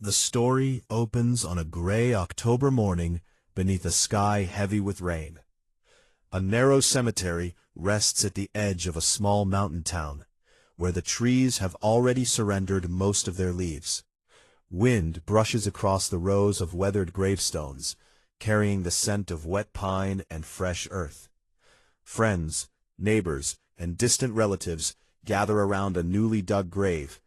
The story opens on a gray October morning beneath a sky heavy with rain. A narrow cemetery rests at the edge of a small mountain town, where the trees have already surrendered most of their leaves. Wind brushes across the rows of weathered gravestones, carrying the scent of wet pine and fresh earth. Friends, neighbors, and distant relatives gather around a newly dug grave,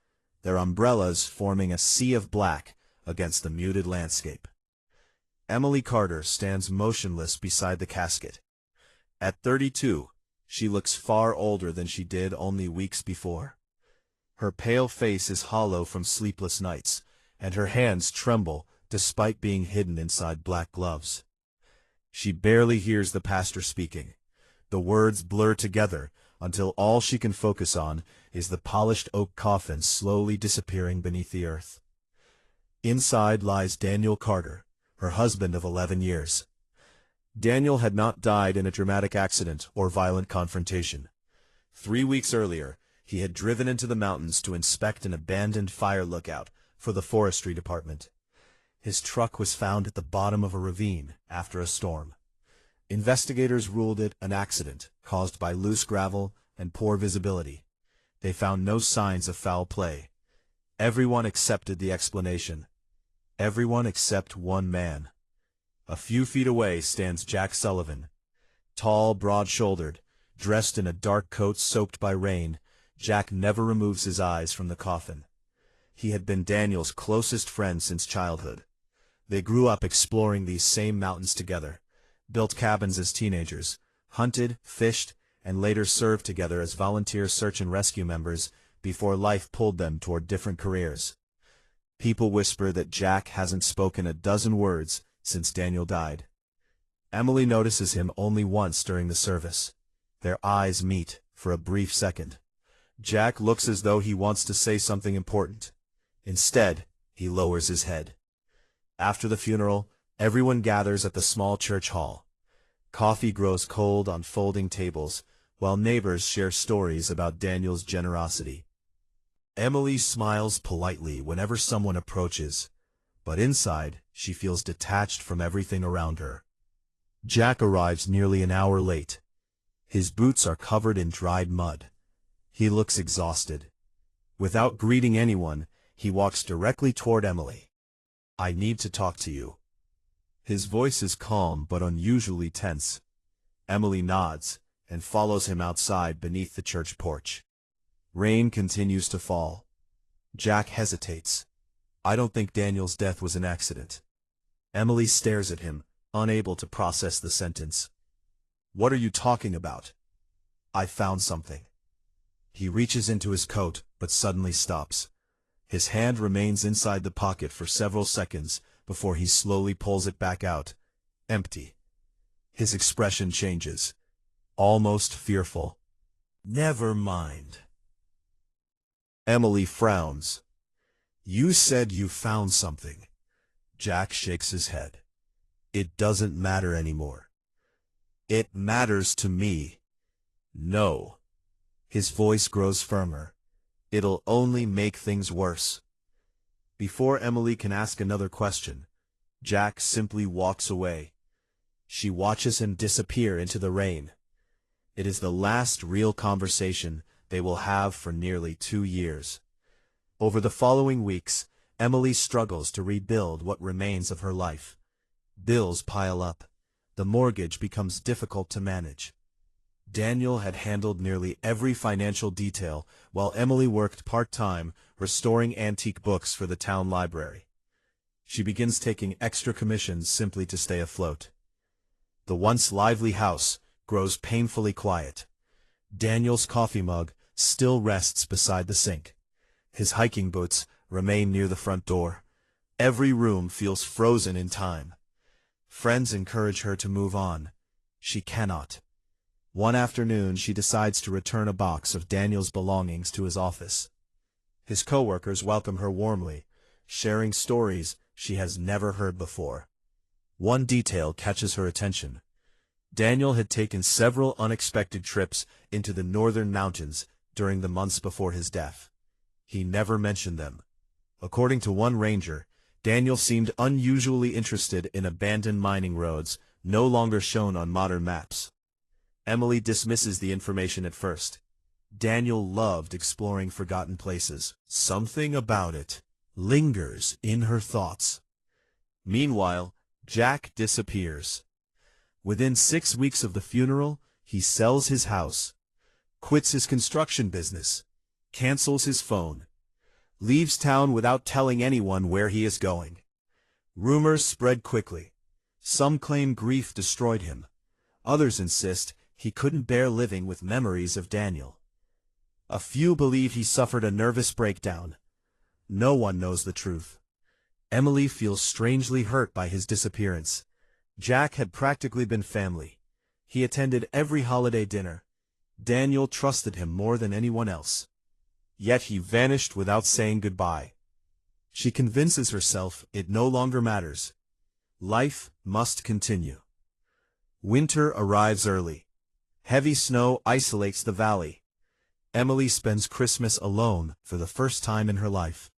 their umbrellas forming a sea of black against the muted landscape. Emily Carter stands motionless beside the casket. At 32, she looks far older than she did only weeks before. Her pale face is hollow from sleepless nights, and her hands tremble despite being hidden inside black gloves. She barely hears the pastor speaking. The words blur together until all she can focus on is the polished oak coffin slowly disappearing beneath the earth. Inside lies Daniel Carter, her husband of 11 years. Daniel had not died in a dramatic accident or violent confrontation. 3 weeks earlier, he had driven into the mountains to inspect an abandoned fire lookout for the forestry department. His truck was found at the bottom of a ravine after a storm. Investigators ruled it an accident caused by loose gravel and poor visibility. They found no signs of foul play. Everyone accepted the explanation. Everyone except one man. A few feet away stands Jack Sullivan. Tall, broad-shouldered, dressed in a dark coat soaked by rain, Jack never removes his eyes from the coffin. He had been Daniel's closest friend since childhood. They grew up exploring these same mountains together, built cabins as teenagers, hunted, fished, and later served together as volunteer search and rescue members before life pulled them toward different careers. People whisper that Jack hasn't spoken a dozen words since Daniel died. Emily notices him only once during the service. Their eyes meet for a brief second. Jack looks as though he wants to say something important. Instead, he lowers his head. After the funeral, everyone gathers at the small church hall. Coffee grows cold on folding tables, while neighbors share stories about Daniel's generosity. Emily smiles politely whenever someone approaches, but inside she feels detached from everything around her. Jack arrives nearly an hour late. His boots are covered in dried mud. He looks exhausted. Without greeting anyone, he walks directly toward Emily. "I need to talk to you." His voice is calm but unusually tense. Emily nods and follows him outside beneath the church porch. Rain continues to fall. Jack hesitates. "I don't think Daniel's death was an accident." Emily stares at him, unable to process the sentence. "What are you talking about?" "I found something." He reaches into his coat, but suddenly stops. His hand remains inside the pocket for several seconds before he slowly pulls it back out. Empty. His expression changes. Almost fearful. "Never mind." Emily frowns. "You said you found something." Jack shakes his head. "It doesn't matter anymore." "It matters to me." "No." His voice grows firmer. "It'll only make things worse." Before Emily can ask another question, Jack simply walks away. She watches him disappear into the rain. It is the last real conversation they will have for nearly 2 years. Over the following weeks, Emily struggles to rebuild what remains of her life. Bills pile up. The mortgage becomes difficult to manage. Daniel had handled nearly every financial detail, while Emily worked part-time restoring antique books for the town library. She begins taking extra commissions simply to stay afloat. The once lively house grows painfully quiet. Daniel's coffee mug still rests beside the sink. His hiking boots remain near the front door. Every room feels frozen in time. Friends encourage her to move on. She cannot. One afternoon, she decides to return a box of Daniel's belongings to his office. His coworkers welcome her warmly, sharing stories she has never heard before. One detail catches her attention. Daniel had taken several unexpected trips into the northern mountains during the months before his death. He never mentioned them. According to one ranger, Daniel seemed unusually interested in abandoned mining roads, no longer shown on modern maps. Emily dismisses the information at first. Daniel loved exploring forgotten places. Something about it lingers in her thoughts. Meanwhile, Jack disappears. Within 6 weeks of the funeral, he sells his house, quits his construction business, cancels his phone, leaves town without telling anyone where he is going. Rumors spread quickly. Some claim grief destroyed him. Others insist he couldn't bear living with memories of Daniel. A few believe he suffered a nervous breakdown. No one knows the truth. Emily feels strangely hurt by his disappearance. Jack had practically been family. He attended every holiday dinner. Daniel trusted him more than anyone else. Yet he vanished without saying goodbye. She convinces herself it no longer matters. Life must continue. Winter arrives early. Heavy snow isolates the valley. Emily spends Christmas alone for the first time in her life.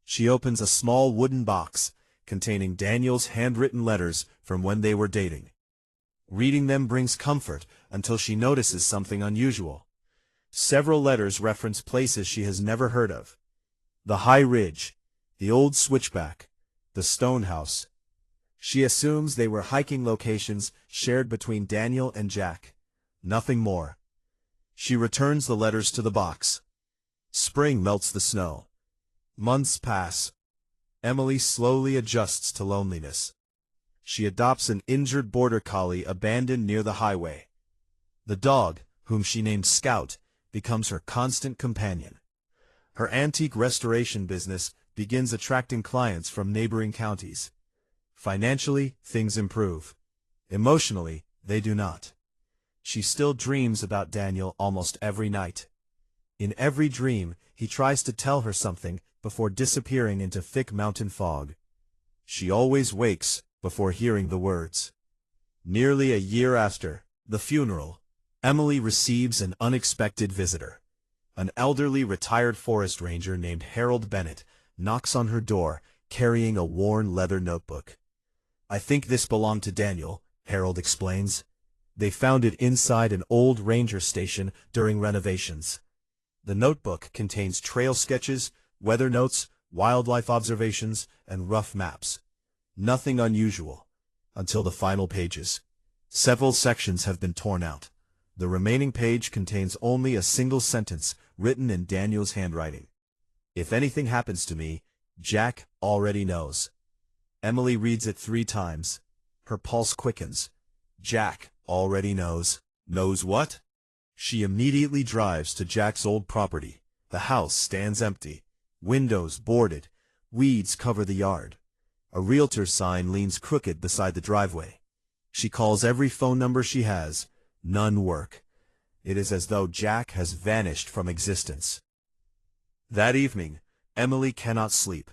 She opens a small wooden box containing Daniel's handwritten letters from when they were dating. Reading them brings comfort until she notices something unusual. Several letters reference places she has never heard of. The High Ridge, the Old Switchback, the Stone House. She assumes they were hiking locations shared between Daniel and Jack. Nothing more. She returns the letters to the box. Spring melts the snow. Months pass. Emily slowly adjusts to loneliness. She adopts an injured border collie abandoned near the highway. The dog, whom she named Scout, becomes her constant companion. Her antique restoration business begins attracting clients from neighboring counties. Financially, things improve. Emotionally, they do not. She still dreams about Daniel almost every night. In every dream, he tries to tell her something before disappearing into thick mountain fog. She always wakes before hearing the words. Nearly a year after the funeral, Emily receives an unexpected visitor. An elderly retired forest ranger named Harold Bennett knocks on her door carrying a worn leather notebook. "I think this belonged to Daniel," Harold explains. "They found it inside an old ranger station during renovations." The notebook contains trail sketches, weather notes, wildlife observations, and rough maps. Nothing unusual, until the final pages. Several sections have been torn out. The remaining page contains only a single sentence written in Daniel's handwriting. "If anything happens to me, Jack already knows." Emily reads it 3 times. Her pulse quickens. Jack already knows. Knows what? She immediately drives to Jack's old property. The house stands empty. Windows boarded. Weeds cover the yard. A realtor's sign leans crooked beside the driveway. She calls every phone number she has. None work. It is as though Jack has vanished from existence. That evening, Emily cannot sleep.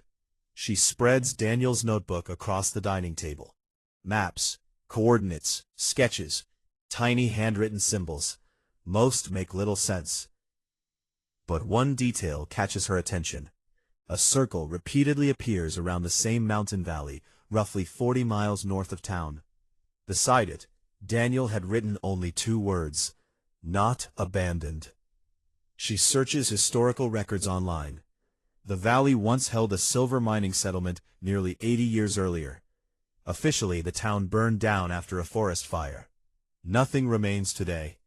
She spreads Daniel's notebook across the dining table. Maps, coordinates, sketches, tiny handwritten symbols. Most make little sense. But one detail catches her attention. A circle repeatedly appears around the same mountain valley, roughly 40 miles north of town. Beside it, Daniel had written only 2 words: "Not abandoned." She searches historical records online. The valley once held a silver mining settlement nearly 80 years earlier. Officially, the town burned down after a forest fire. Nothing remains today,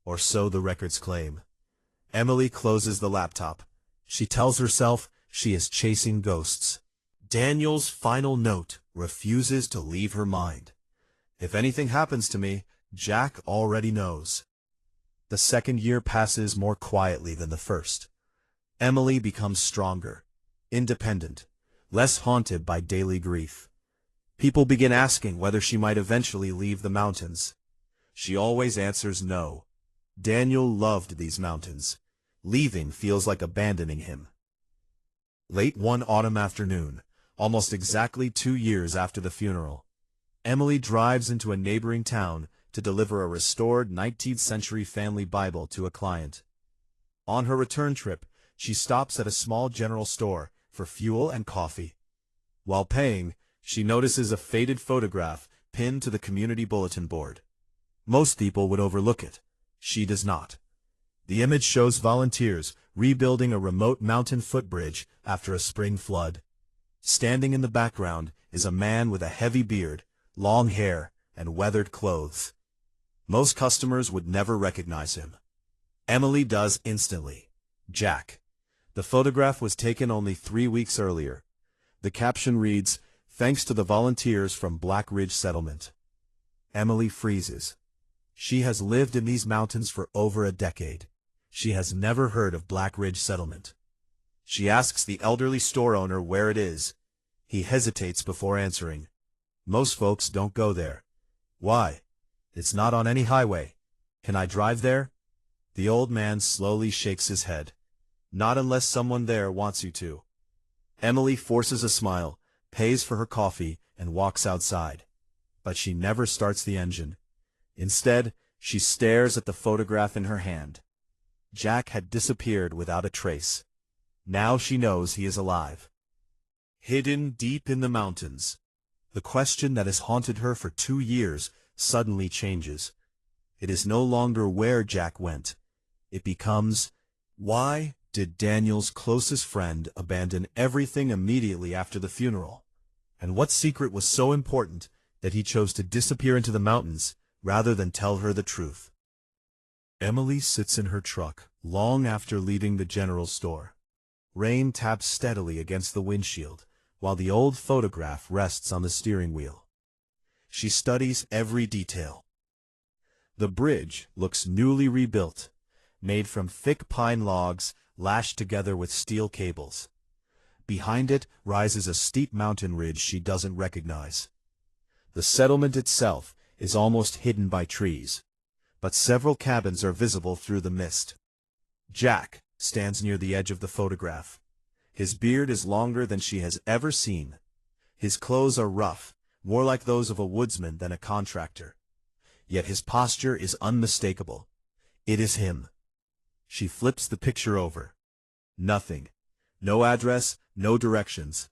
or so the records claim. Emily closes the laptop. She tells herself she is chasing ghosts. Daniel's final note refuses to leave her mind. "If anything happens to me, Jack already knows." The second year passes more quietly than the first. Emily becomes stronger, independent, less haunted by daily grief. People begin asking whether she might eventually leave the mountains. She always answers no. Daniel loved these mountains. Leaving feels like abandoning him. Late one autumn afternoon, almost exactly 2 years after the funeral, Emily drives into a neighboring town to deliver a restored 19th century family Bible to a client. On her return trip, she stops at a small general store for fuel and coffee. While paying, she notices a faded photograph pinned to the community bulletin board. Most people would overlook it. She does not. The image shows volunteers rebuilding a remote mountain footbridge after a spring flood. Standing in the background is a man with a heavy beard, long hair, and weathered clothes. Most customers would never recognize him. Emily does instantly. Jack. The photograph was taken only 3 weeks earlier. The caption reads, "Thanks to the volunteers from Black Ridge Settlement." Emily freezes. She has lived in these mountains for over a decade. She has never heard of Black Ridge Settlement. She asks the elderly store owner where it is. He hesitates before answering. Most folks don't go there. Why? It's not on any highway. Can I drive there? The old man slowly shakes his head. Not unless someone there wants you to. Emily forces a smile, pays for her coffee, and walks outside. But she never starts the engine. Instead, she stares at the photograph in her hand. Jack had disappeared without a trace. Now she knows he is alive. Hidden deep in the mountains. The question that has haunted her for 2 years suddenly changes. It is no longer where Jack went. It becomes, why did Daniel's closest friend abandon everything immediately after the funeral? And what secret was so important that he chose to disappear into the mountains rather than tell her the truth? Emily sits in her truck long after leaving the general store. Rain taps steadily against the windshield, while the old photograph rests on the steering wheel. She studies every detail. The bridge looks newly rebuilt, made from thick pine logs lashed together with steel cables. Behind it rises a steep mountain ridge she doesn't recognize. The settlement itself is almost hidden by trees, but several cabins are visible through the mist. Jack stands near the edge of the photograph. His beard is longer than she has ever seen. His clothes are rough, more like those of a woodsman than a contractor. Yet his posture is unmistakable. It is him. She flips the picture over. Nothing. No address, no directions.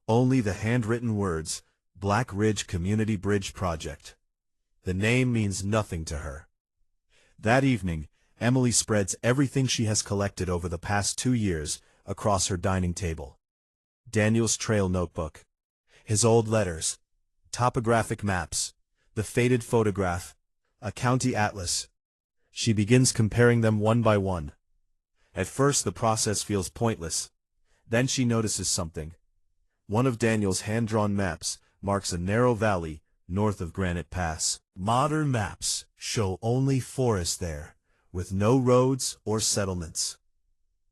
Only the handwritten words, Black Ridge Community Bridge Project. The name means nothing to her. That evening, Emily spreads everything she has collected over the past 2 years across her dining table. Daniel's trail notebook, his old letters, topographic maps, the faded photograph, a county atlas. She begins comparing them one by one. At first the process feels pointless. Then she notices something. One of Daniel's hand-drawn maps marks a narrow valley north of Granite Pass. Modern maps show only forest there, with no roads or settlements.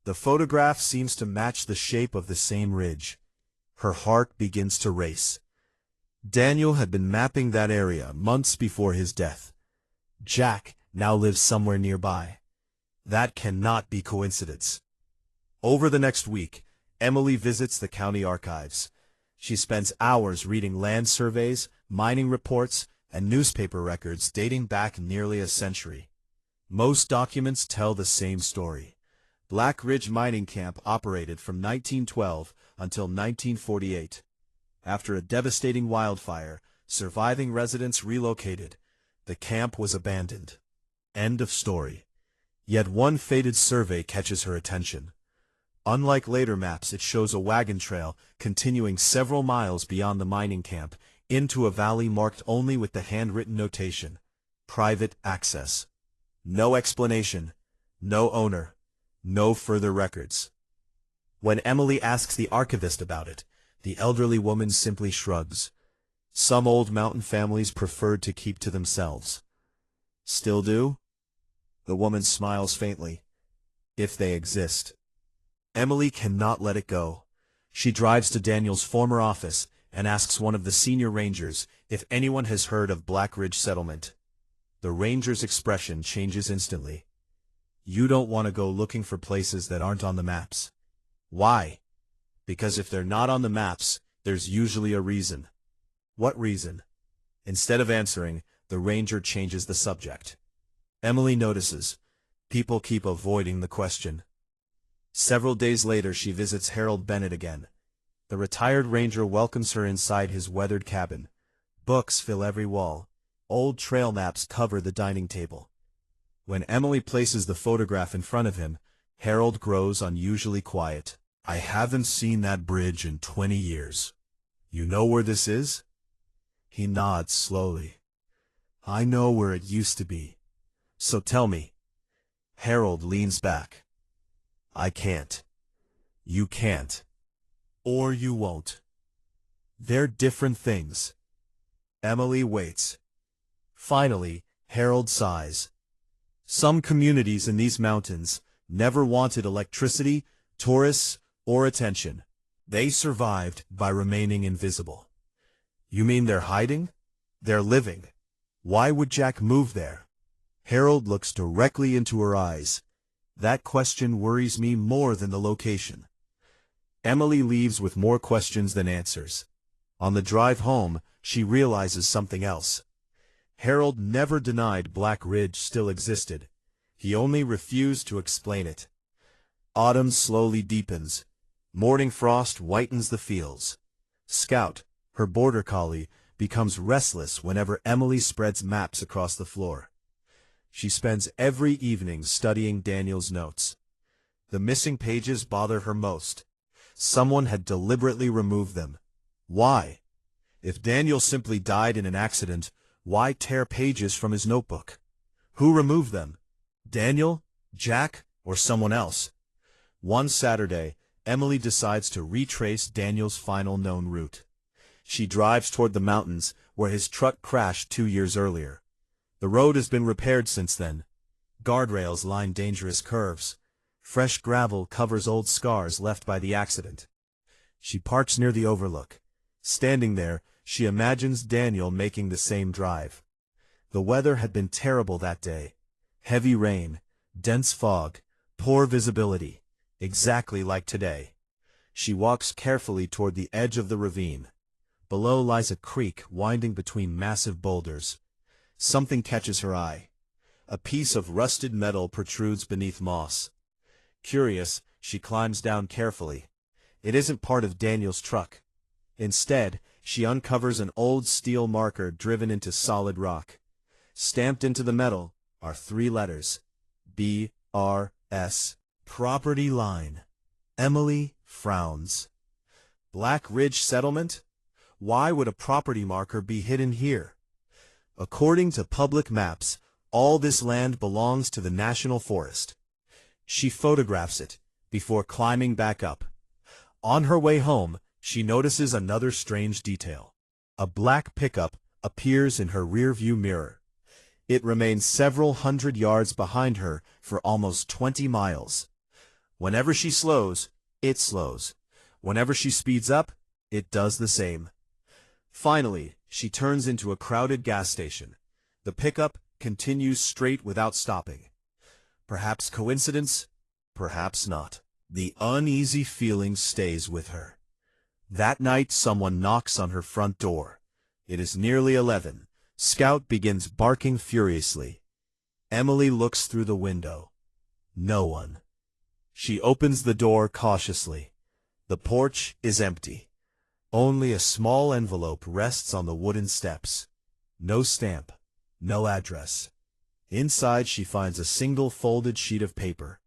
The photograph seems to match the shape of the same ridge. Her heart begins to race. Daniel had been mapping that area months before his death. Jack now lives somewhere nearby. That cannot be coincidence. Over the next week, Emily visits the county archives. She spends hours reading land surveys, mining reports, and newspaper records dating back nearly a century. Most documents tell the same story. Black Ridge Mining Camp operated from 1912 until 1948. After a devastating wildfire, surviving residents relocated. The camp was abandoned. End of story. Yet one faded survey catches her attention. Unlike later maps, it shows a wagon trail continuing several miles beyond the mining camp into a valley marked only with the handwritten notation, "Private access." No explanation, no owner, no further records. When Emily asks the archivist about it, the elderly woman simply shrugs. Some old mountain families preferred to keep to themselves. Still do? The woman smiles faintly. If they exist. Emily cannot let it go. She drives to Daniel's former office and asks one of the senior rangers if anyone has heard of Black Ridge Settlement. The ranger's expression changes instantly. You don't want to go looking for places that aren't on the maps. Why? Because if they're not on the maps, there's usually a reason. What reason? Instead of answering, the ranger changes the subject. Emily notices. People keep avoiding the question. Several days later she visits Harold Bennett again. The retired ranger welcomes her inside his weathered cabin. Books fill every wall. Old trail maps cover the dining table. When Emily places the photograph in front of him, Harold grows unusually quiet. I haven't seen that bridge in 20 years. You know where this is? He nods slowly. I know where it used to be. So tell me. Harold leans back. I can't. You can't. Or you won't. They're different things. Emily waits. Finally, Harold sighs. Some communities in these mountains never wanted electricity, tourists, or attention. They survived by remaining invisible. You mean they're hiding? They're living. Why would Jack move there? Harold looks directly into her eyes. That question worries me more than the location. Emily leaves with more questions than answers. On the drive home, she realizes something else. Harold never denied Black Ridge still existed. He only refused to explain it. Autumn slowly deepens. Morning frost whitens the fields. Scout, her border collie, becomes restless whenever Emily spreads maps across the floor. She spends every evening studying Daniel's notes. The missing pages bother her most. Someone had deliberately removed them. Why? If Daniel simply died in an accident, why tear pages from his notebook? Who removed them? Daniel, Jack, or someone else? One Saturday, Emily decides to retrace Daniel's final known route. She drives toward the mountains where his truck crashed 2 years earlier. The road has been repaired since then. Guardrails line dangerous curves. Fresh gravel covers old scars left by the accident. She parks near the overlook. Standing there, she imagines Daniel making the same drive. The weather had been terrible that day. Heavy rain, dense fog, poor visibility, exactly like today. She walks carefully toward the edge of the ravine. Below lies a creek winding between massive boulders. Something catches her eye. A piece of rusted metal protrudes beneath moss. Curious, she climbs down carefully. It isn't part of Daniel's truck. Instead, she uncovers an old steel marker driven into solid rock. Stamped into the metal are 3 letters. B-R-S. Property line. Emily frowns. Black Ridge Settlement? Why would a property marker be hidden here? According to public maps, all this land belongs to the National Forest. She photographs it before climbing back up. On her way home, she notices another strange detail. A black pickup appears in her rearview mirror. It remains several hundred yards behind her for almost 20 miles. Whenever she slows, it slows. Whenever she speeds up, it does the same. Finally, she turns into a crowded gas station. The pickup continues straight without stopping. Perhaps coincidence, perhaps not. The uneasy feeling stays with her. That night someone knocks on her front door. It is nearly 11. Scout begins barking furiously. Emily looks through the window. No one. She opens the door cautiously. The porch is empty. Only a small envelope rests on the wooden steps. No stamp, no address. Inside she finds a single folded sheet of paper.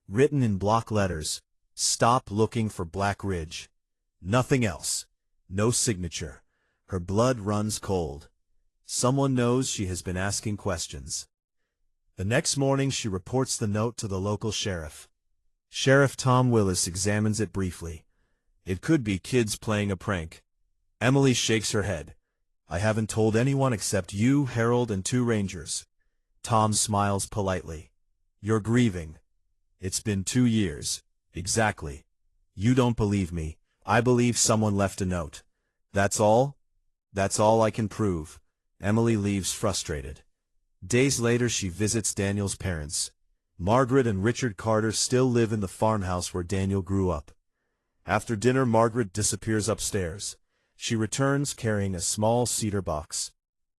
Written in block letters, "Stop looking for Black Ridge." Nothing else. No signature. Her blood runs cold. Someone knows she has been asking questions. The next morning she reports the note to the local sheriff. Sheriff Tom Willis examines it briefly. It could be kids playing a prank. Emily shakes her head. I haven't told anyone except you, Harold, and 2 rangers. Tom smiles politely. You're grieving. It's been 2 years. Exactly. You don't believe me. I believe someone left a note. That's all? That's all I can prove. Emily leaves frustrated. Days later she visits Daniel's parents. Margaret and Richard Carter still live in the farmhouse where Daniel grew up. After dinner, Margaret disappears upstairs. She returns carrying a small cedar box.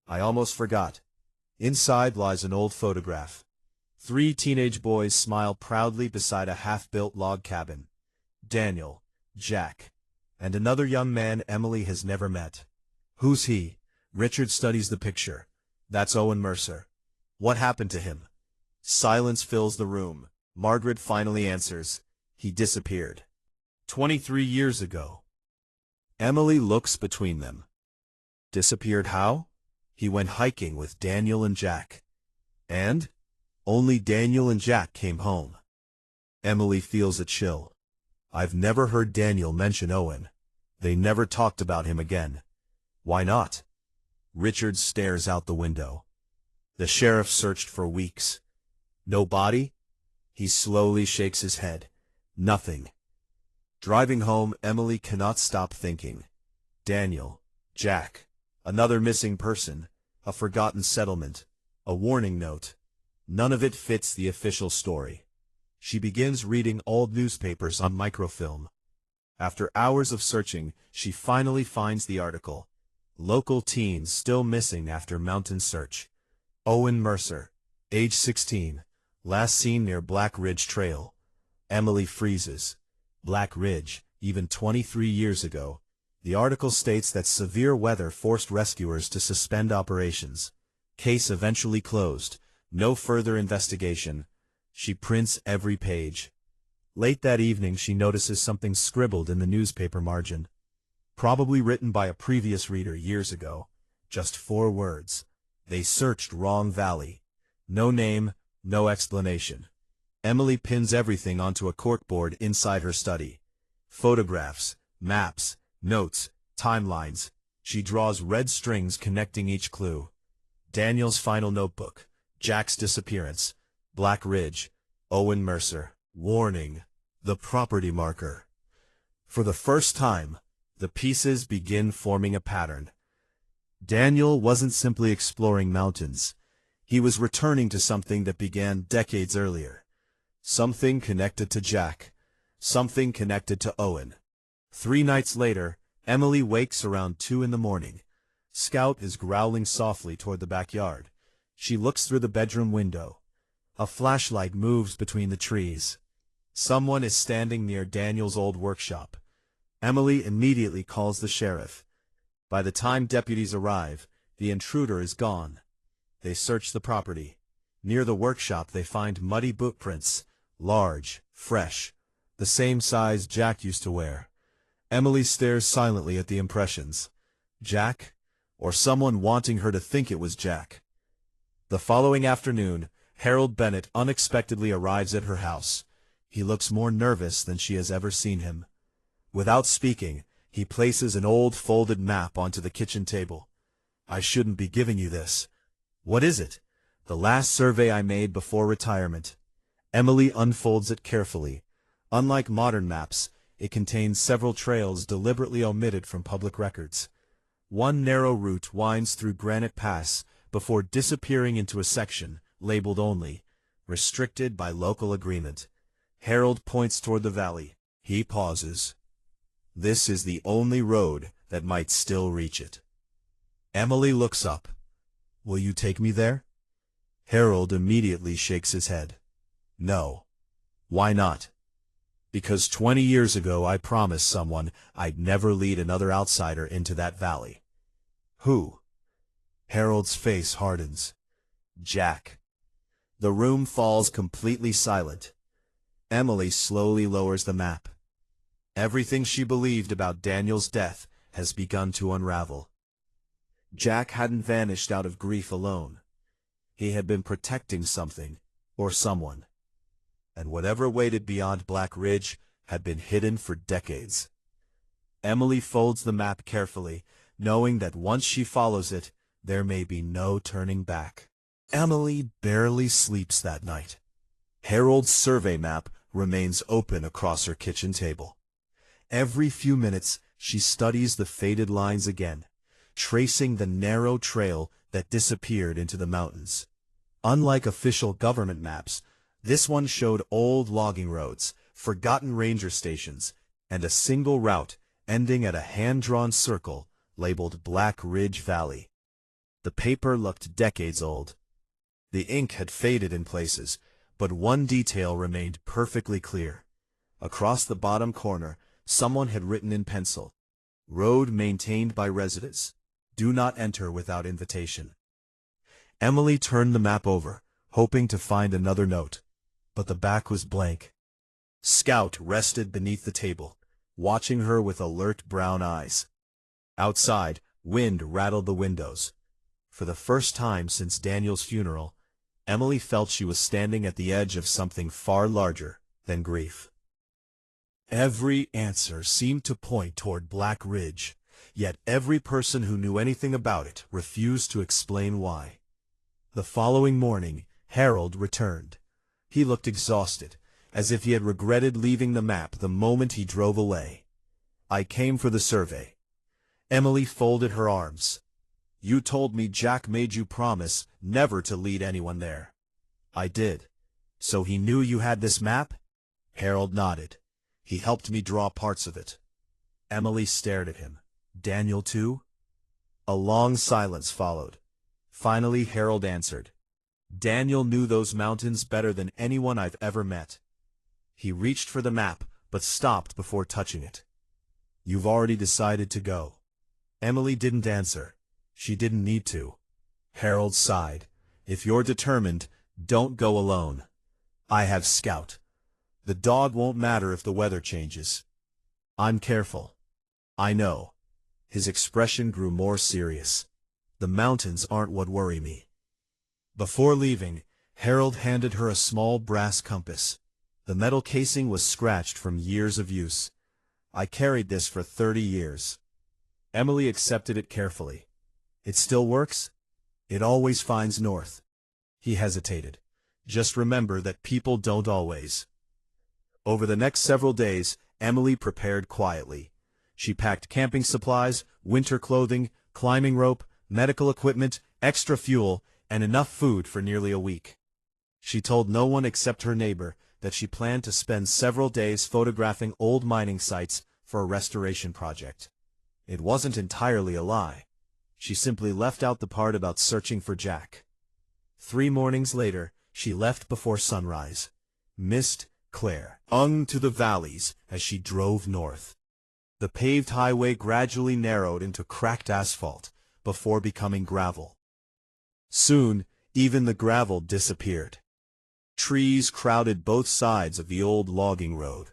I almost forgot. Inside lies an old photograph. 3 teenage boys smile proudly beside a half-built log cabin. Daniel, Jack, and another young man Emily has never met. Who's he? Richard studies the picture. That's Owen Mercer. What happened to him? Silence fills the room. Margaret finally answers. He disappeared. 23 years ago. Emily looks between them. Disappeared how? He went hiking with Daniel and Jack. And? Only Daniel and Jack came home. Emily feels a chill. I've never heard Daniel mention Owen. They never talked about him again. Why not? Richard stares out the window. The sheriff searched for weeks. No body? He slowly shakes his head. Nothing. Driving home, Emily cannot stop thinking. Daniel, Jack, another missing person, a forgotten settlement, a warning note. None of it fits the official story. She begins reading old newspapers on microfilm. After hours of searching, she finally finds the article. Local teens still missing after mountain search. Owen Mercer, age 16, last seen near Black Ridge Trail. Emily freezes. Black Ridge, even 23 years ago. The article states that severe weather forced rescuers to suspend operations. Case eventually closed. No further investigation. She prints every page. Late that evening she notices something scribbled in the newspaper margin. Probably written by a previous reader years ago. Just 4 words. They searched wrong valley. No name, no explanation. Emily pins everything onto a corkboard inside her study. Photographs, maps, notes, timelines. She draws red strings connecting each clue. Daniel's final notebook. Jack's disappearance. Black Ridge. Owen Mercer. Warning. The property marker. For the first time, the pieces begin forming a pattern. Daniel wasn't simply exploring mountains. He was returning to something that began decades earlier. Something connected to Jack. Something connected to Owen. 3 nights later, Emily wakes around 2 in the morning. Scout is growling softly toward the backyard. She looks through the bedroom window. A flashlight moves between the trees. Someone is standing near Daniel's old workshop. Emily immediately calls the sheriff. By the time deputies arrive, the intruder is gone. They search the property. Near the workshop they find muddy boot prints, large, fresh, the same size Jack used to wear. Emily stares silently at the impressions. Jack? Or someone wanting her to think it was Jack. The following afternoon, Harold Bennett unexpectedly arrives at her house. He looks more nervous than she has ever seen him. Without speaking, he places an old folded map onto the kitchen table. I shouldn't be giving you this. What is it? The last survey I made before retirement. Emily unfolds it carefully. Unlike modern maps, it contains several trails deliberately omitted from public records. One narrow route winds through Granite Pass before disappearing into a section, labeled only, restricted by local agreement. Harold points toward the valley. He pauses. This is the only road that might still reach it. Emily looks up. Will you take me there? Harold immediately shakes his head. No. Why not? Because 20 years ago I promised someone I'd never lead another outsider into that valley. Who? Harold's face hardens. Jack. The room falls completely silent. Emily slowly lowers the map. Everything she believed about Daniel's death has begun to unravel. Jack hadn't vanished out of grief alone. He had been protecting something, or someone. And whatever waited beyond Black Ridge had been hidden for decades. Emily folds the map carefully, knowing that once she follows it, there may be no turning back. Emily barely sleeps that night. Harold's survey map remains open across her kitchen table. Every few minutes, she studies the faded lines again, tracing the narrow trail that disappeared into the mountains. Unlike official government maps, this one showed old logging roads, forgotten ranger stations, and a single route ending at a hand-drawn circle labeled Black Ridge Valley. The paper looked decades old. The ink had faded in places, but one detail remained perfectly clear. Across the bottom corner, someone had written in pencil, "Road maintained by residents. Do not enter without invitation." Emily turned the map over, hoping to find another note, but the back was blank. Scout rested beneath the table, watching her with alert brown eyes. Outside, wind rattled the windows. For the first time since Daniel's funeral, Emily felt she was standing at the edge of something far larger than grief. Every answer seemed to point toward Black Ridge, yet every person who knew anything about it refused to explain why. The following morning, Harold returned. He looked exhausted, as if he had regretted leaving the map the moment he drove away. "I came for the survey." Emily folded her arms. "You told me Jack made you promise never to lead anyone there." "I did. So he knew you had this map?" Harold nodded. "He helped me draw parts of it." Emily stared at him. "Daniel too?" A long silence followed. Finally Harold answered. "Daniel knew those mountains better than anyone I've ever met." He reached for the map, but stopped before touching it. "You've already decided to go." Emily didn't answer. She didn't need to. Harold sighed. "If you're determined, don't go alone. I have Scout. The dog won't matter if the weather changes. I'm careful." "I know." His expression grew more serious. "The mountains aren't what worry me." Before leaving, Harold handed her a small brass compass. The metal casing was scratched from years of use. "I carried this for 30 years. Emily accepted it carefully. "It still works?" "It always finds north." He hesitated. "Just remember that people don't always." Over the next several days, Emily prepared quietly. She packed camping supplies, winter clothing, climbing rope, medical equipment, extra fuel, and enough food for nearly a week. She told no one except her neighbor that she planned to spend several days photographing old mining sites for a restoration project. It wasn't entirely a lie. She simply left out the part about searching for Jack. 3 mornings later, she left before sunrise. Mist, Claire, hung to the valleys as she drove north. The paved highway gradually narrowed into cracked asphalt before becoming gravel. Soon, even the gravel disappeared. Trees crowded both sides of the old logging road.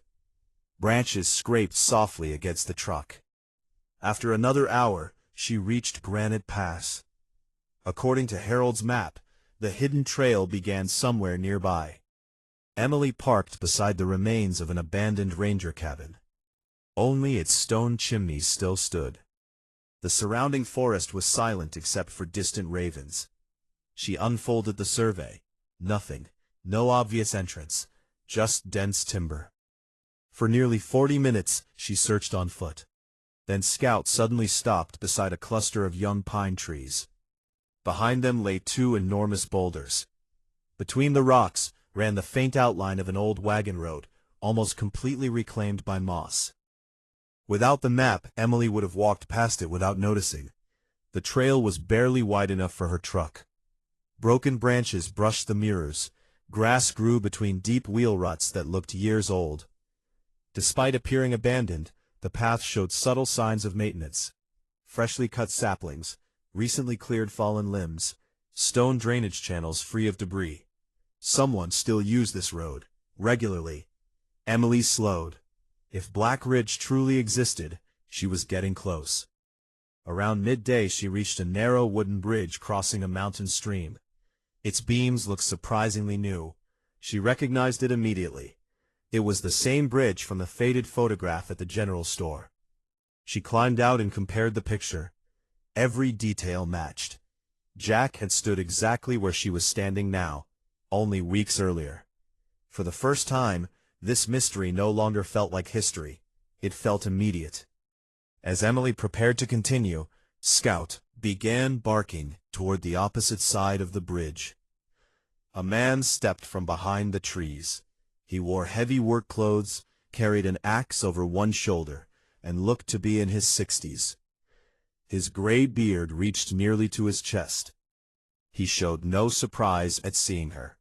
Branches scraped softly against the truck. After another hour, she reached Granite Pass. According to Harold's map, the hidden trail began somewhere nearby. Emily parked beside the remains of an abandoned ranger cabin. Only its stone chimneys still stood. The surrounding forest was silent except for distant ravens. She unfolded the survey. Nothing. No obvious entrance. Just dense timber. For nearly 40 minutes, she searched on foot. Then Scout suddenly stopped beside a cluster of young pine trees. Behind them lay 2 enormous boulders. Between the rocks ran the faint outline of an old wagon road, almost completely reclaimed by moss. Without the map, Emily would have walked past it without noticing. The trail was barely wide enough for her truck. Broken branches brushed the mirrors. Grass grew between deep wheel ruts that looked years old. Despite appearing abandoned, the path showed subtle signs of maintenance. Freshly cut saplings, recently cleared fallen limbs, stone drainage channels free of debris. Someone still used this road, regularly. Emily slowed. If Black Ridge truly existed, she was getting close. Around midday she reached a narrow wooden bridge crossing a mountain stream. Its beams looked surprisingly new. She recognized it immediately. It was the same bridge from the faded photograph at the general store. She climbed out and compared the picture. Every detail matched. Jack had stood exactly where she was standing now, only weeks earlier. For the first time, this mystery no longer felt like history. It felt immediate. As Emily prepared to continue, Scout began barking toward the opposite side of the bridge. A man stepped from behind the trees. He wore heavy work clothes, carried an axe over one shoulder, and looked to be in his 60s. His gray beard reached nearly to his chest. He showed no surprise at seeing her.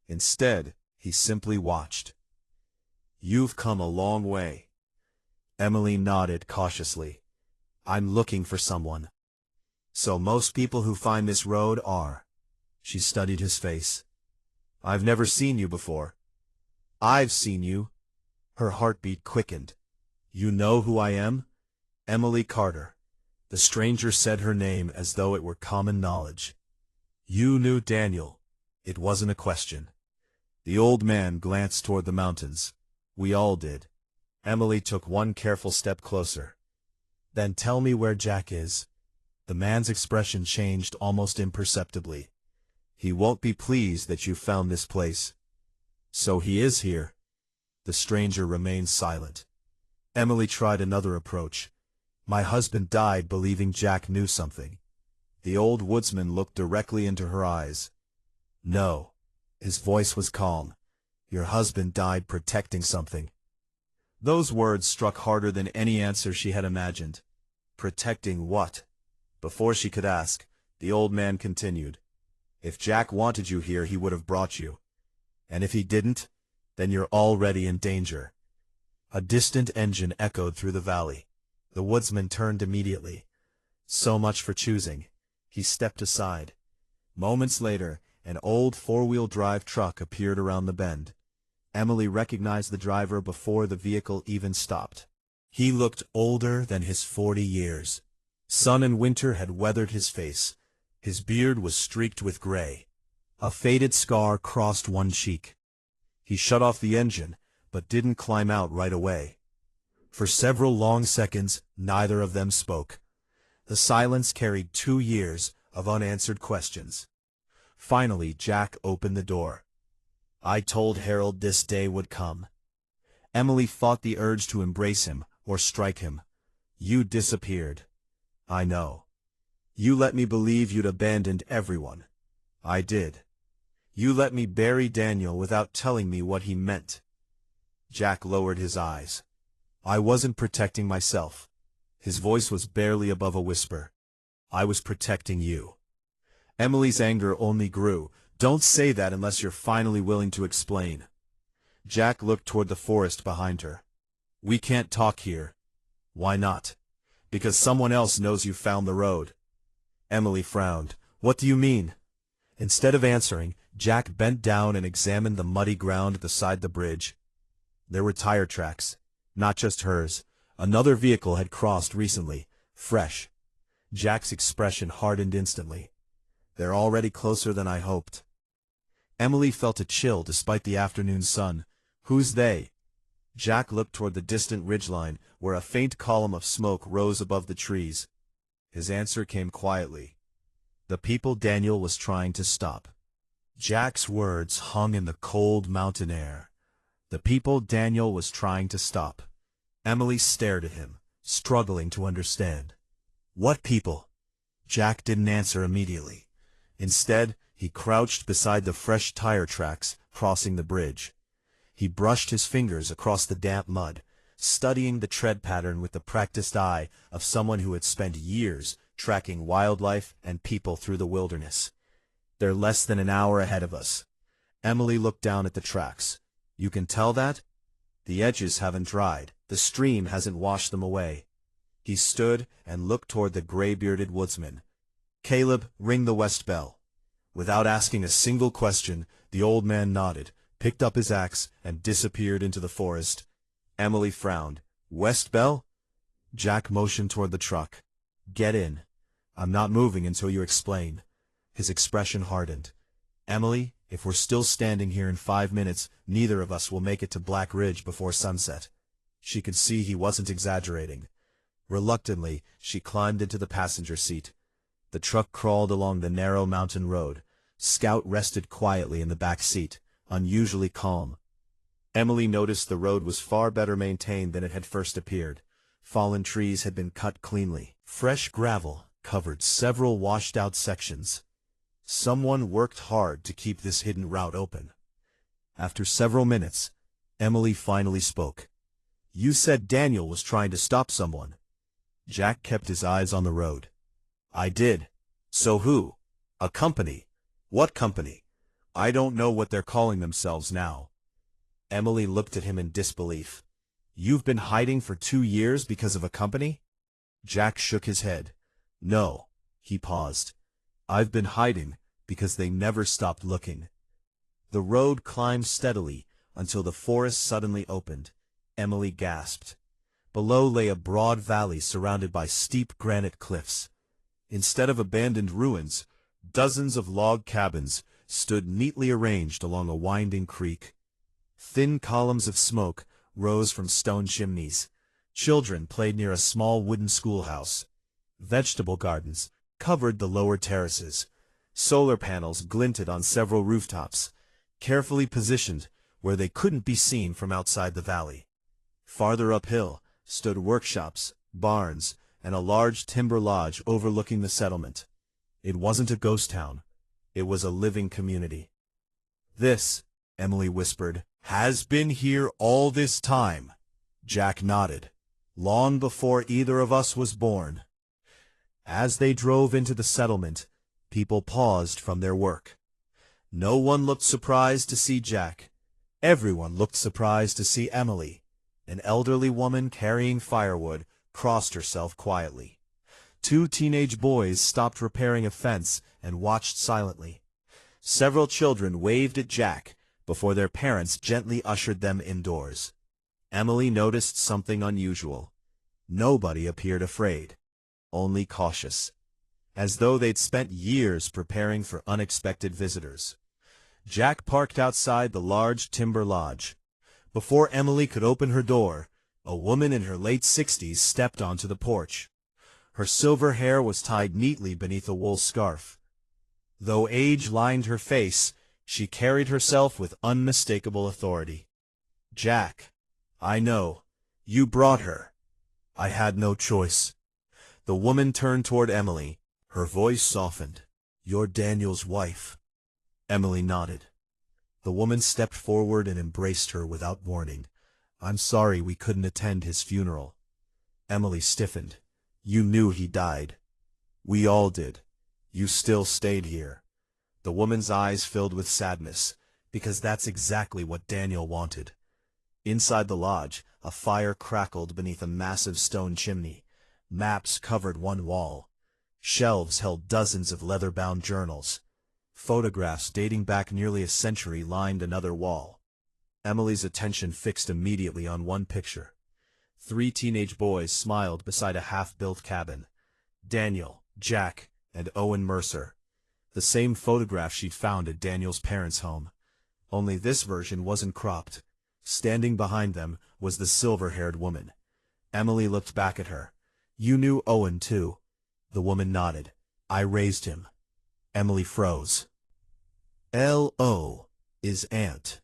Instead, he simply watched. "You've come a long way." Emily nodded cautiously. I'm looking for someone. So most people who find this road are. She studied his face. I've never seen you before. I've seen you. Her heartbeat quickened. You know who I am? Emily Carter. The stranger said her name as though it were common knowledge. You knew Daniel. It wasn't a question. The old man glanced toward the mountains. We all did. Emily took one careful step closer. Then tell me where Jack is. The man's expression changed almost imperceptibly. He won't be pleased that you found this place. So he is here. The stranger remained silent. Emily tried another approach. My husband died believing Jack knew something. The old woodsman looked directly into her eyes. No. His voice was calm. Your husband died protecting something. Those words struck harder than any answer she had imagined. Protecting what? Before she could ask, the old man continued. If Jack wanted you here, he would have brought you. And if he didn't, then you're already in danger. A distant engine echoed through the valley. The woodsman turned immediately. So much for choosing. He stepped aside. Moments later, an old four-wheel drive truck appeared around the bend. Emily recognized the driver before the vehicle even stopped. He looked older than his 40 years. Sun and winter had weathered his face. His beard was streaked with gray. A faded scar crossed one cheek. He shut off the engine, but didn't climb out right away. For several long seconds, neither of them spoke. The silence carried 2 years of unanswered questions. Finally, Jack opened the door. I told Harold this day would come. Emily fought the urge to embrace him or strike him. You disappeared. I know. You let me believe you'd abandoned everyone. I did. You let me bury Daniel without telling me what he meant. Jack lowered his eyes. I wasn't protecting myself. His voice was barely above a whisper. I was protecting you. Emily's anger only grew. Don't say that unless you're finally willing to explain. Jack looked toward the forest behind her. We can't talk here. Why not? Because someone else knows you found the road. Emily frowned. What do you mean? Instead of answering, Jack bent down and examined the muddy ground beside the bridge. There were tire tracks. Not just hers. Another vehicle had crossed recently. Fresh. Jack's expression hardened instantly. They're already closer than I hoped. Emily felt a chill despite the afternoon sun. Who's they? Jack looked toward the distant ridgeline, where a faint column of smoke rose above the trees. His answer came quietly. The people Daniel was trying to stop. Jack's words hung in the cold mountain air. The people Daniel was trying to stop. Emily stared at him, struggling to understand. What people? Jack didn't answer immediately. Instead, he crouched beside the fresh tire tracks crossing the bridge. He brushed his fingers across the damp mud, studying the tread pattern with the practiced eye of someone who had spent years tracking wildlife and people through the wilderness. They're less than an hour ahead of us. Emily looked down at the tracks. You can tell that? The edges haven't dried. The stream hasn't washed them away. He stood and looked toward the gray-bearded woodsman. Caleb, ring the west bell. Without asking a single question, the old man nodded, picked up his axe, and disappeared into the forest. Emily frowned. West bell? Jack motioned toward the truck. Get in. I'm not moving until you explain. His expression hardened. Emily, if we're still standing here in 5 minutes, neither of us will make it to Black Ridge before sunset. She could see he wasn't exaggerating. Reluctantly, she climbed into the passenger seat. The truck crawled along the narrow mountain road. Scout rested quietly in the back seat, unusually calm. Emily noticed the road was far better maintained than it had first appeared. Fallen trees had been cut cleanly. Fresh gravel covered several washed-out sections. Someone worked hard to keep this hidden route open. After several minutes, Emily finally spoke. You said Daniel was trying to stop someone. Jack kept his eyes on the road. I did. So who? A company. What company? I don't know what they're calling themselves now. Emily looked at him in disbelief. You've been hiding for 2 years because of a company? Jack shook his head. No, he paused. I've been hiding because they never stopped looking. The road climbed steadily until the forest suddenly opened. Emily gasped. Below lay a broad valley surrounded by steep granite cliffs. Instead of abandoned ruins, dozens of log cabins stood neatly arranged along a winding creek. Thin columns of smoke rose from stone chimneys. Children played near a small wooden schoolhouse. Vegetable gardens covered the lower terraces. Solar panels glinted on several rooftops, carefully positioned where they couldn't be seen from outside the valley. Farther uphill stood workshops, barns, and a large timber lodge overlooking the settlement. It wasn't a ghost town. It was a living community. This, Emily whispered, has been here all this time. Jack nodded. Long before either of us was born. As they drove into the settlement, people paused from their work. No one looked surprised to see Jack. Everyone looked surprised to see Emily. An elderly woman carrying firewood crossed herself quietly. 2 teenage boys stopped repairing a fence and watched silently. Several children waved at Jack before their parents gently ushered them indoors. Emily noticed something unusual. Nobody appeared afraid, only cautious, as though they'd spent years preparing for unexpected visitors. Jack parked outside the large timber lodge. Before Emily could open her door, a woman in her late 60s stepped onto the porch. Her silver hair was tied neatly beneath a wool scarf. Though age lined her face, she carried herself with unmistakable authority. Jack, I know. You brought her. I had no choice. The woman turned toward Emily. Her voice softened. You're Daniel's wife. Emily nodded. The woman stepped forward and embraced her without warning. I'm sorry we couldn't attend his funeral. Emily stiffened. You knew he died. We all did. You still stayed here. The woman's eyes filled with sadness, because that's exactly what Daniel wanted. Inside the lodge, a fire crackled beneath a massive stone chimney. Maps covered one wall. Shelves held dozens of leather-bound journals. Photographs dating back nearly a century lined another wall. Emily's attention fixed immediately on one picture. 3 teenage boys smiled beside a half-built cabin. Daniel, Jack, and Owen Mercer. The same photograph she'd found at Daniel's parents' home. Only this version wasn't cropped. Standing behind them was the silver-haired woman. Emily looked back at her. You knew Owen, too. The woman nodded. I raised him. Emily froze. L.O. is aunt.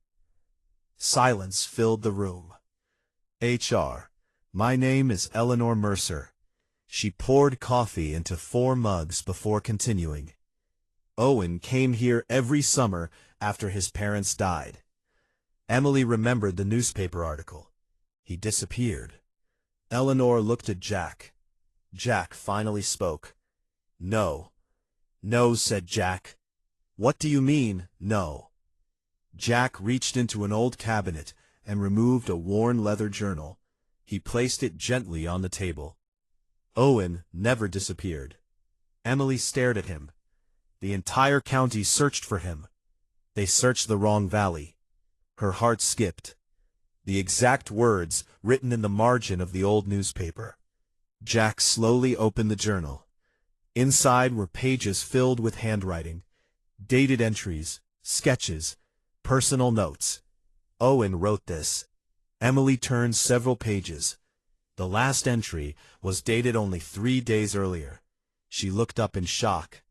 Silence filled the room. H.R. My name is Eleanor Mercer. She poured coffee into 4 mugs before continuing. Owen came here every summer after his parents died. Emily remembered the newspaper article. He disappeared. Eleanor looked at Jack. Jack finally spoke. No. No, said Jack. What do you mean, no? Jack reached into an old cabinet and removed a worn leather journal. He placed it gently on the table. Owen never disappeared. Emily stared at him. The entire county searched for him. They searched the wrong valley. Her heart skipped. The exact words written in the margin of the old newspaper. Jack slowly opened the journal. Inside were pages filled with handwriting, dated entries, sketches, personal notes. Owen wrote this. Emily turned several pages. The last entry was dated only 3 days earlier. She looked up in shock.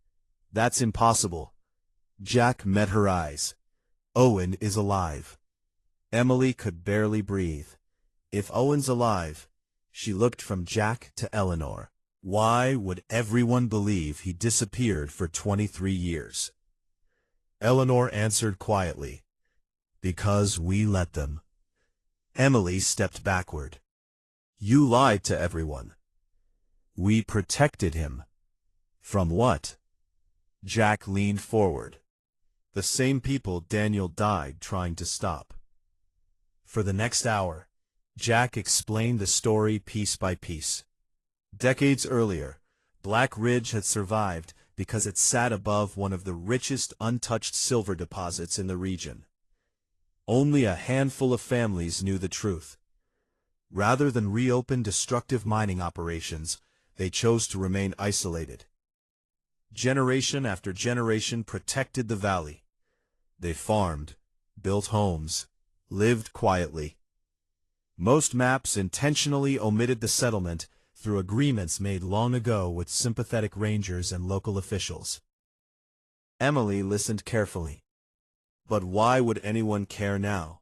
That's impossible. Jack met her eyes. Owen is alive. Emily could barely breathe. If Owen's alive, she looked from Jack to Eleanor. Why would everyone believe he disappeared for 23 years? Eleanor answered quietly. Because we let them. Emily stepped backward. You lied to everyone. We protected him. From what? Jack leaned forward. The same people Daniel died trying to stop. For the next hour, Jack explained the story piece by piece. Decades earlier, Black Ridge had survived because it sat above one of the richest untouched silver deposits in the region. Only a handful of families knew the truth. Rather than reopen destructive mining operations, they chose to remain isolated. Generation after generation protected the valley. They farmed, built homes, lived quietly. Most maps intentionally omitted the settlement through agreements made long ago with sympathetic rangers and local officials. Emily listened carefully. But why would anyone care now?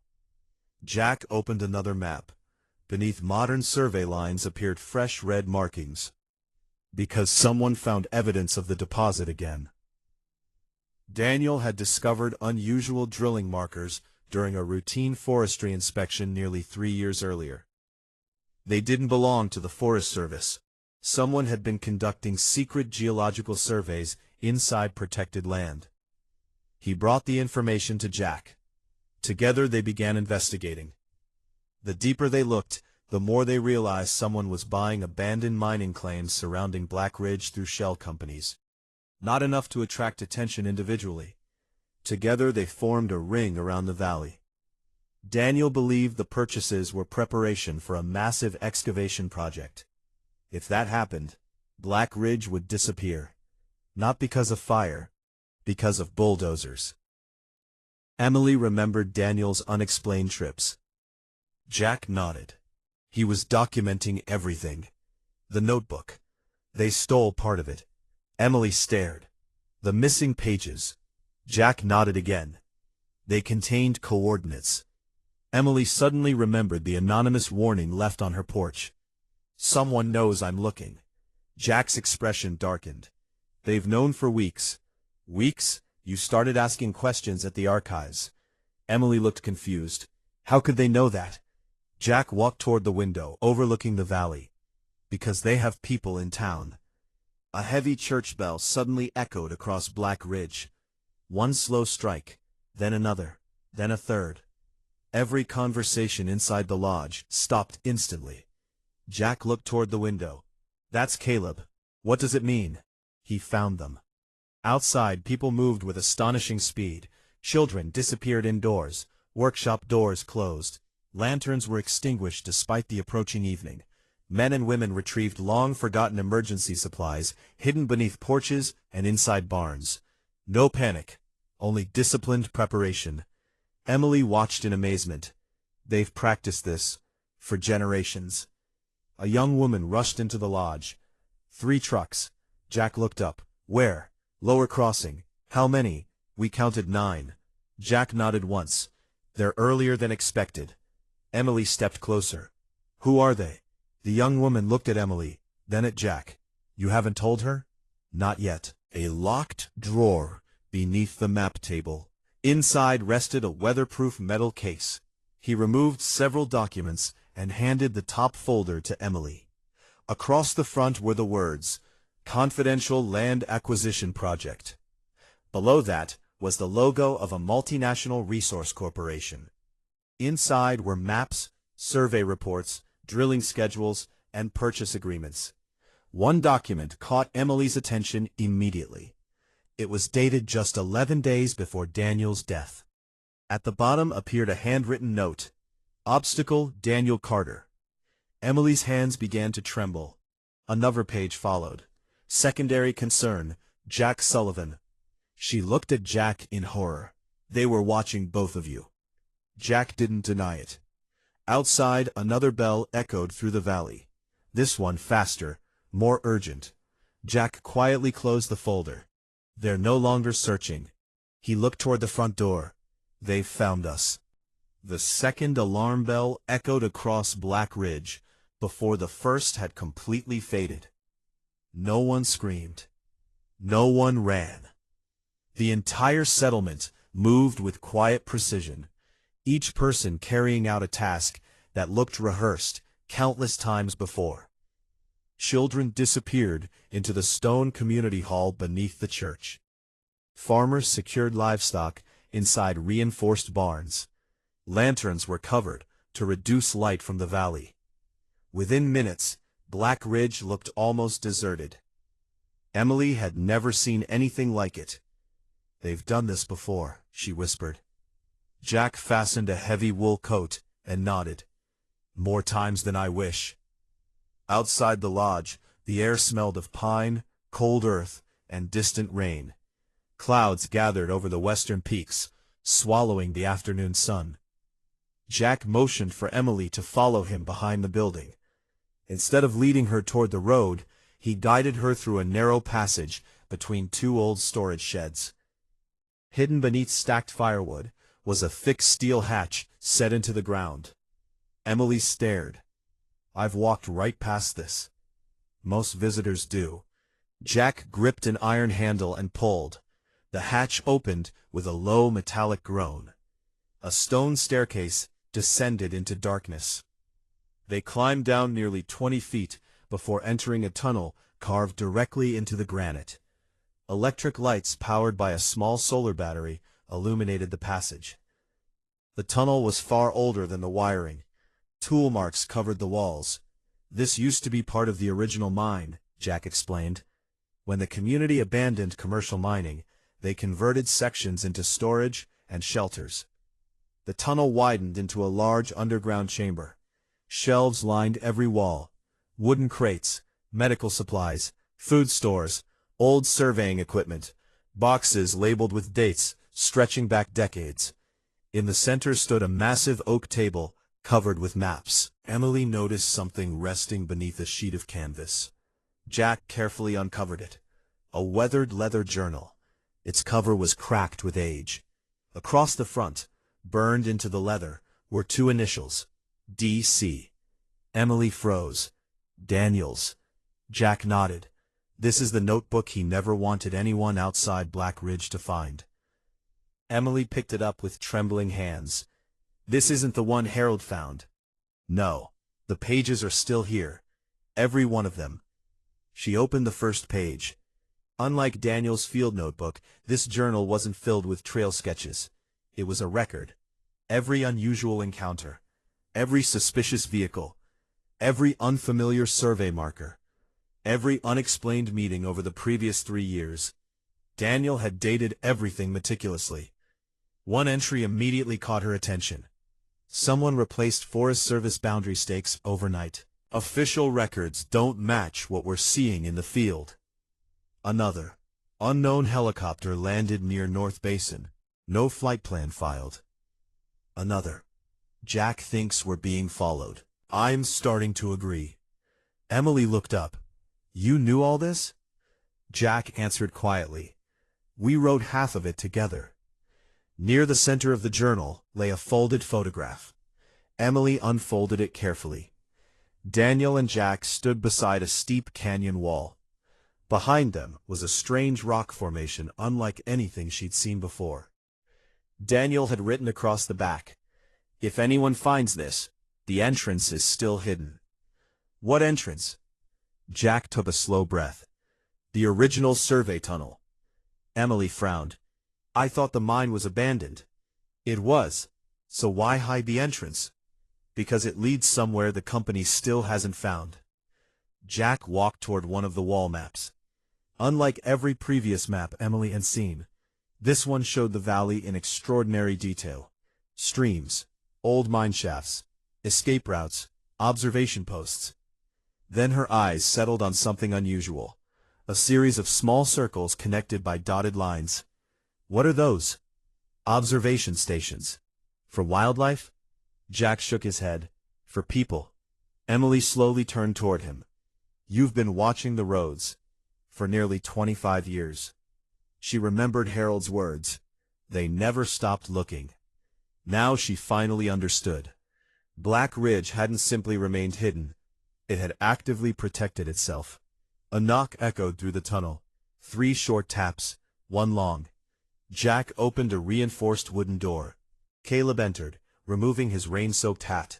Jack opened another map. Beneath modern survey lines appeared fresh red markings. Because someone found evidence of the deposit again. Daniel had discovered unusual drilling markers during a routine forestry inspection nearly 3 years earlier. They didn't belong to the Forest Service. Someone had been conducting secret geological surveys inside protected land. He brought the information to Jack. Together they began investigating. The deeper they looked, the more they realized someone was buying abandoned mining claims surrounding Black Ridge through shell companies. Not enough to attract attention individually. Together they formed a ring around the valley. Daniel believed the purchases were preparation for a massive excavation project. If that happened, Black Ridge would disappear. Not because of fire, because of bulldozers. Emily remembered Daniel's unexplained trips. Jack nodded. He was documenting everything. The notebook. They stole part of it. Emily stared. The missing pages. Jack nodded again. They contained coordinates. Emily suddenly remembered the anonymous warning left on her porch. Someone knows I'm looking. Jack's expression darkened. They've known for weeks. Weeks? You started asking questions at the archives. Emily looked confused. How could they know that? Jack walked toward the window, overlooking the valley. Because they have people in town. A heavy church bell suddenly echoed across Black Ridge. One slow strike, then another, then a third. Every conversation inside the lodge stopped instantly. Jack looked toward the window. That's Caleb. What does it mean? He found them. Outside, people moved with astonishing speed. Children disappeared indoors. Workshop doors closed. Lanterns were extinguished despite the approaching evening. Men and women retrieved long-forgotten emergency supplies, hidden beneath porches and inside barns. No panic, only disciplined preparation. Emily watched in amazement. They've practiced this for generations. A young woman rushed into the lodge. 3 trucks. Jack looked up. Where? Lower crossing. How many? We counted 9. Jack nodded once. They're earlier than expected. Emily stepped closer. Who are they? The young woman looked at Emily, then at Jack. You haven't told her? Not yet. A locked drawer beneath the map table. Inside rested a weatherproof metal case. He removed several documents and handed the top folder to Emily. Across the front were the words, Confidential Land Acquisition Project. Below that was the logo of a multinational resource corporation. Inside were maps, survey reports, drilling schedules, and purchase agreements. One document caught Emily's attention immediately. It was dated just 11 days before Daniel's death. At the bottom appeared a handwritten note. Obstacle, Daniel Carter. Emily's hands began to tremble. Another page followed. Secondary concern, Jack Sullivan. She looked at Jack in horror. They were watching both of you. Jack didn't deny it. Outside, another bell echoed through the valley. This one faster, more urgent. Jack quietly closed the folder. They're no longer searching. He looked toward the front door. They've found us. The second alarm bell echoed across Black Ridge before the first had completely faded. No one screamed. No one ran. The entire settlement moved with quiet precision, each person carrying out a task that looked rehearsed countless times before. Children disappeared into the stone community hall beneath the church. Farmers secured livestock inside reinforced barns. Lanterns were covered, to reduce light from the valley. Within minutes, Black Ridge looked almost deserted. Emily had never seen anything like it. "They've done this before," she whispered. Jack fastened a heavy wool coat and nodded. "More times than I wish." Outside the lodge, the air smelled of pine, cold earth, and distant rain. Clouds gathered over the western peaks, swallowing the afternoon sun. Jack motioned for Emily to follow him behind the building. Instead of leading her toward the road, he guided her through a narrow passage between two old storage sheds. Hidden beneath stacked firewood was a thick steel hatch set into the ground. Emily stared. "I've walked right past this." "Most visitors do." Jack gripped an iron handle and pulled. The hatch opened with a low metallic groan. A stone staircase descended into darkness. They climbed down nearly 20 feet before entering a tunnel carved directly into the granite. Electric lights powered by a small solar battery illuminated the passage. The tunnel was far older than the wiring. Tool marks covered the walls. "This used to be part of the original mine," Jack explained. "When the community abandoned commercial mining, they converted sections into storage and shelters." The tunnel widened into a large underground chamber. Shelves lined every wall. Wooden crates, medical supplies, food stores, old surveying equipment, boxes labeled with dates stretching back decades. In the center stood a massive oak table covered with maps. Emily noticed something resting beneath a sheet of canvas. Jack carefully uncovered it. A weathered leather journal. Its cover was cracked with age. Across the front, burned into the leather, were two initials, D.C. Emily froze. "Daniels." Jack nodded. "This is the notebook he never wanted anyone outside Black Ridge to find." Emily picked it up with trembling hands. "This isn't the one Harold found." "No. The pages are still here. Every one of them." She opened the first page. Unlike Daniel's field notebook, this journal wasn't filled with trail sketches. It was a record. Every unusual encounter. Every suspicious vehicle. Every unfamiliar survey marker. Every unexplained meeting over the previous 3 years. Daniel had dated everything meticulously. One entry immediately caught her attention. Someone replaced Forest Service boundary stakes overnight. Official records don't match what we're seeing in the field. Another. Unknown helicopter landed near North Basin. No flight plan filed. Another. Jack thinks we're being followed. I'm starting to agree. Emily looked up. "You knew all this?" Jack answered quietly. "We wrote half of it together." Near the center of the journal lay a folded photograph. Emily unfolded it carefully. Daniel and Jack stood beside a steep canyon wall. Behind them was a strange rock formation unlike anything she'd seen before. Daniel had written across the back, "If anyone finds this, the entrance is still hidden." "What entrance?" Jack took a slow breath. "The original survey tunnel." Emily frowned. "I thought the mine was abandoned." "It was. So why hide the entrance?" "Because it leads somewhere the company still hasn't found." Jack walked toward one of the wall maps. Unlike every previous map Emily had seen, this one showed the valley in extraordinary detail. Streams, old mine shafts, escape routes, observation posts. Then her eyes settled on something unusual. A series of small circles connected by dotted lines. "What are those?" "Observation stations." "For wildlife?" Jack shook his head. "For people." Emily slowly turned toward him. "You've been watching the roads for nearly 25 years. She remembered Harold's words. They never stopped looking. Now she finally understood. Black Ridge hadn't simply remained hidden. It had actively protected itself. A knock echoed through the tunnel. 3 short taps, 1 long. Jack opened a reinforced wooden door. Caleb entered, removing his rain-soaked hat.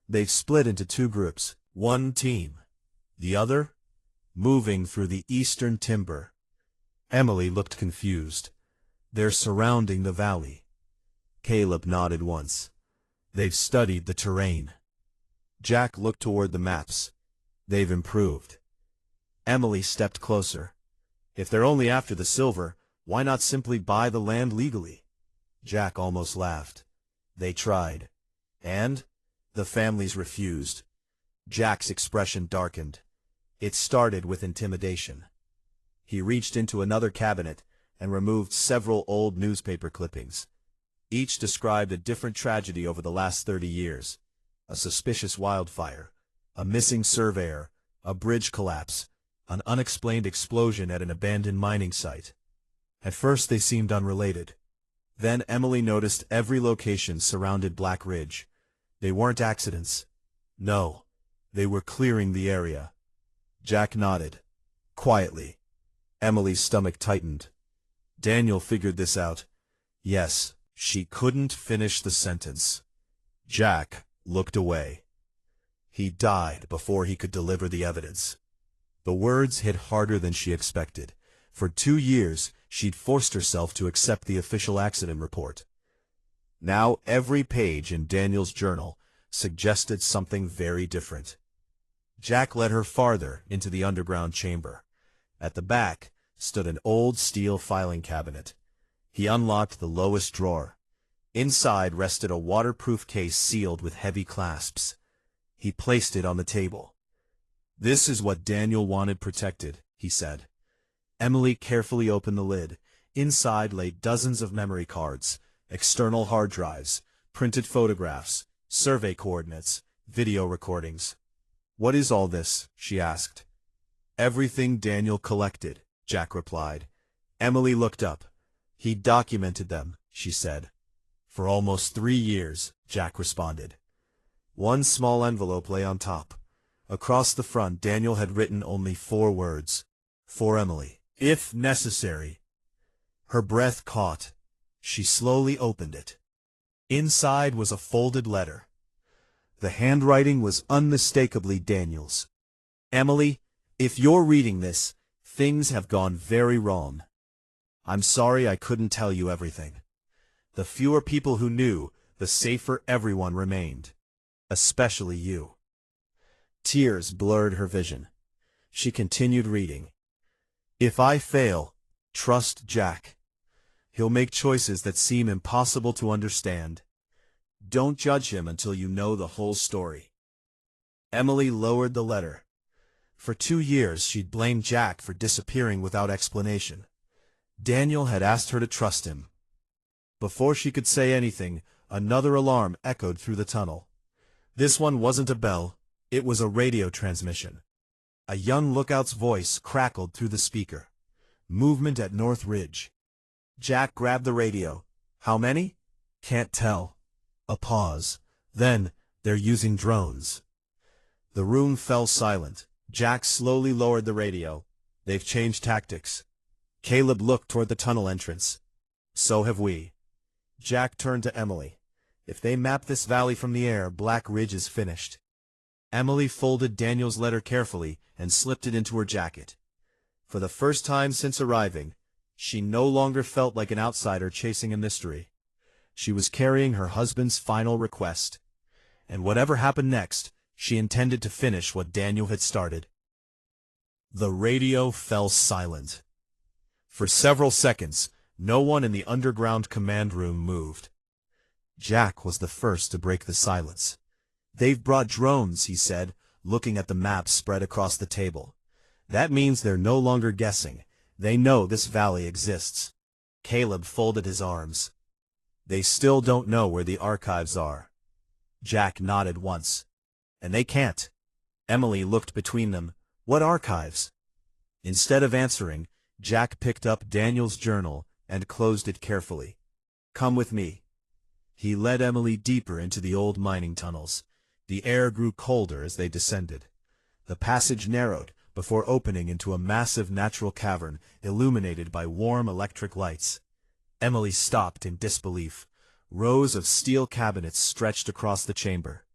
They've split into 2 groups. One team. The other? Moving through the eastern timber. Emily looked confused. "They're surrounding the valley." Caleb nodded once. They've studied the terrain. Jack looked toward the maps. They've improved. Emily stepped closer. If they're only after the silver, why not simply buy the land legally? Jack almost laughed. They tried. And? The families refused. Jack's expression darkened. It started with intimidation. He reached into another cabinet and removed several old newspaper clippings. Each described a different tragedy over the last 30 years. A suspicious wildfire, a missing surveyor, a bridge collapse, an unexplained explosion at an abandoned mining site. At first they seemed unrelated. Then Emily noticed every location surrounded Black Ridge. They weren't accidents. No, they were clearing the area. Jack nodded. Quietly. Emily's stomach tightened. Daniel figured this out. Yes, she couldn't finish the sentence. Jack looked away. He died before he could deliver the evidence. The words hit harder than she expected. For 2 years, she'd forced herself to accept the official accident report. Now every page in Daniel's journal suggested something very different. Jack led her farther into the underground chamber. At the back stood an old steel filing cabinet. He unlocked the lowest drawer. Inside rested a waterproof case sealed with heavy clasps. He placed it on the table. "This is what Daniel wanted protected," he said. Emily carefully opened the lid. Inside lay dozens of memory cards, external hard drives, printed photographs, survey coordinates, video recordings. "What is all this?" she asked. "Everything Daniel collected," Jack replied. Emily looked up. "He documented them," she said. "For almost 3 years," Jack responded. One small envelope lay on top. Across the front, Daniel had written only 4 words. "For Emily, if necessary." Her breath caught. She slowly opened it. Inside was a folded letter. The handwriting was unmistakably Daniel's. "Emily, if you're reading this, things have gone very wrong. I'm sorry I couldn't tell you everything. The fewer people who knew, the safer everyone remained. Especially you." Tears blurred her vision. She continued reading. "If I fail, trust Jack. He'll make choices that seem impossible to understand. Don't judge him until you know the whole story." Emily lowered the letter. For 2 years she'd blamed Jack for disappearing without explanation. Daniel had asked her to trust him. Before she could say anything, another alarm echoed through the tunnel. This one wasn't a bell, it was a radio transmission. A young lookout's voice crackled through the speaker. "Movement at North Ridge." Jack grabbed the radio. "How many?" "Can't tell." A pause. "Then, they're using drones." The room fell silent. Jack slowly lowered the radio. "They've changed tactics." Caleb looked toward the tunnel entrance. "So have we." Jack turned to Emily. "If they map this valley from the air, Black Ridge is finished." Emily folded Daniel's letter carefully and slipped it into her jacket. For the first time since arriving, she no longer felt like an outsider chasing a mystery. She was carrying her husband's final request. And whatever happened next, she intended to finish what Daniel had started. The radio fell silent. For several seconds, no one in the underground command room moved. Jack was the first to break the silence. "They've brought drones," he said, looking at the maps spread across the table. "That means they're no longer guessing. They know this valley exists." Caleb folded his arms. "They still don't know where the archives are." Jack nodded once. "And they can't." Emily looked between them. "What archives?" Instead of answering, Jack picked up Daniel's journal and closed it carefully. "Come with me." He led Emily deeper into the old mining tunnels. The air grew colder as they descended. The passage narrowed before opening into a massive natural cavern illuminated by warm electric lights. Emily stopped in disbelief. Rows of steel cabinets stretched across the chamber.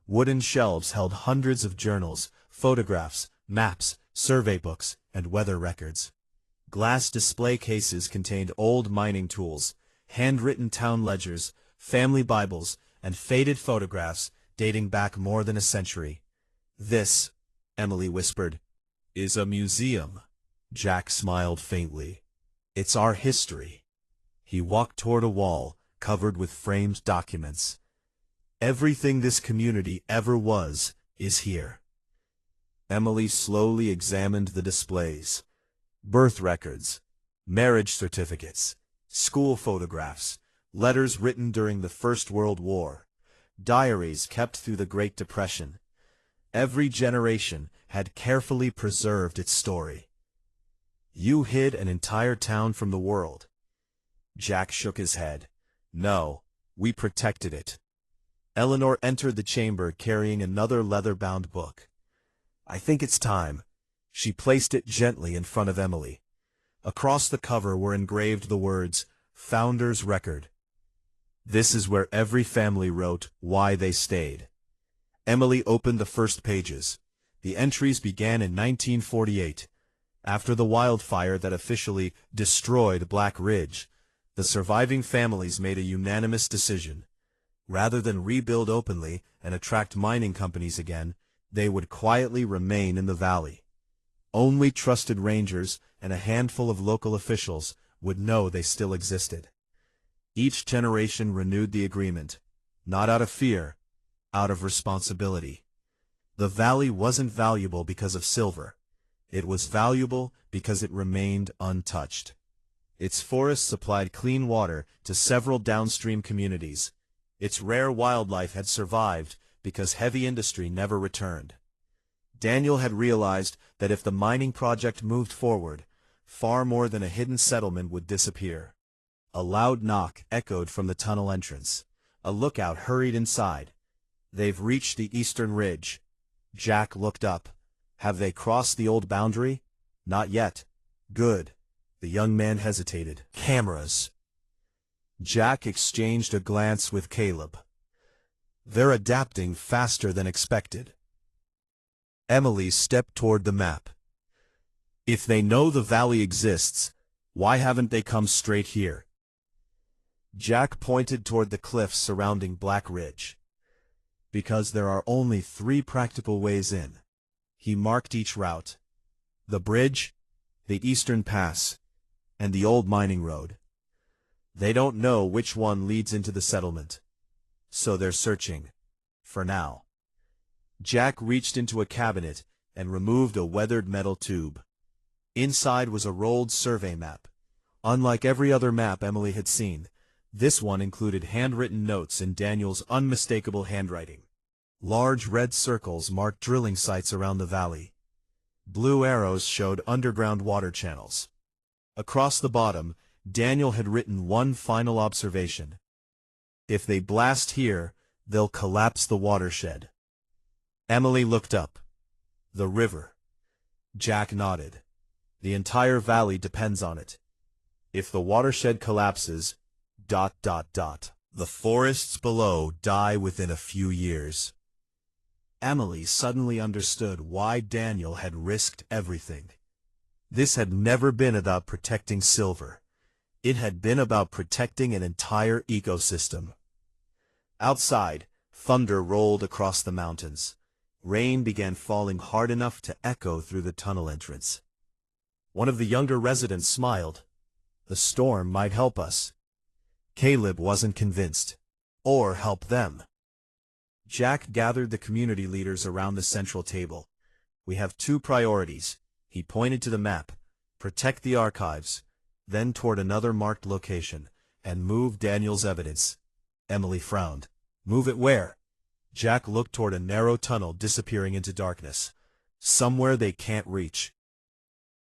Wooden shelves held hundreds of journals, photographs, maps, survey books, and weather records. Glass display cases contained old mining tools, handwritten town ledgers, family Bibles, and faded photographs dating back more than a century. "This," Emily whispered, "is a museum." Jack smiled faintly. "It's our history." He walked toward a wall covered with framed documents. "Everything this community ever was is here." Emily slowly examined the displays. Birth records, marriage certificates, school photographs, letters written during the First World War, diaries kept through the Great Depression. Every generation had carefully preserved its story. "You hid an entire town from the world." Jack shook his head. "No, we protected it." Eleanor entered the chamber carrying another leather-bound book. "I think it's time." She placed it gently in front of Emily. Across the cover were engraved the words, "Founder's Record." This is where every family wrote why they stayed. Emily opened the first pages. The entries began in 1948. After the wildfire that officially destroyed Black Ridge, the surviving families made a unanimous decision. Rather than rebuild openly and attract mining companies again, they would quietly remain in the valley. Only trusted rangers and a handful of local officials would know they still existed. Each generation renewed the agreement, not out of fear, out of responsibility. The valley wasn't valuable because of silver. It was valuable because it remained untouched. Its forests supplied clean water to several downstream communities. Its rare wildlife had survived because heavy industry never returned. Daniel had realized that if the mining project moved forward, far more than a hidden settlement would disappear. A loud knock echoed from the tunnel entrance. A lookout hurried inside. "They've reached the eastern ridge." Jack looked up. "Have they crossed the old boundary?" "Not yet." "Good." The young man hesitated. "Cameras." Jack exchanged a glance with Caleb. "They're adapting faster than expected." Emily stepped toward the map. "If they know the valley exists, why haven't they come straight here?" Jack pointed toward the cliffs surrounding Black Ridge. "Because there are only 3 practical ways in." He marked each route: the bridge, the eastern pass, and the old mining road. They don't know which one leads into the settlement. So they're searching. For now. Jack reached into a cabinet and removed a weathered metal tube. Inside was a rolled survey map. Unlike every other map Emily had seen, this one included handwritten notes in Daniel's unmistakable handwriting. Large red circles marked drilling sites around the valley. Blue arrows showed underground water channels. Across the bottom, Daniel had written one final observation: "If they blast here, they'll collapse the watershed." Emily looked up. "The river." Jack nodded. "The entire valley depends on it. If the watershed collapses, ... the forests below die within a few years." Emily suddenly understood why Daniel had risked everything. This had never been about protecting silver. It had been about protecting an entire ecosystem. Outside, thunder rolled across the mountains. Rain began falling hard enough to echo through the tunnel entrance. One of the younger residents smiled. "The storm might help us." Caleb wasn't convinced. Or help them. Jack gathered the community leaders around the central table. "We have 2 priorities." He pointed to the map. "Protect the archives," then toward another marked location, "and move Daniel's evidence." Emily frowned. "Move it where?" Jack looked toward a narrow tunnel disappearing into darkness. "Somewhere they can't reach."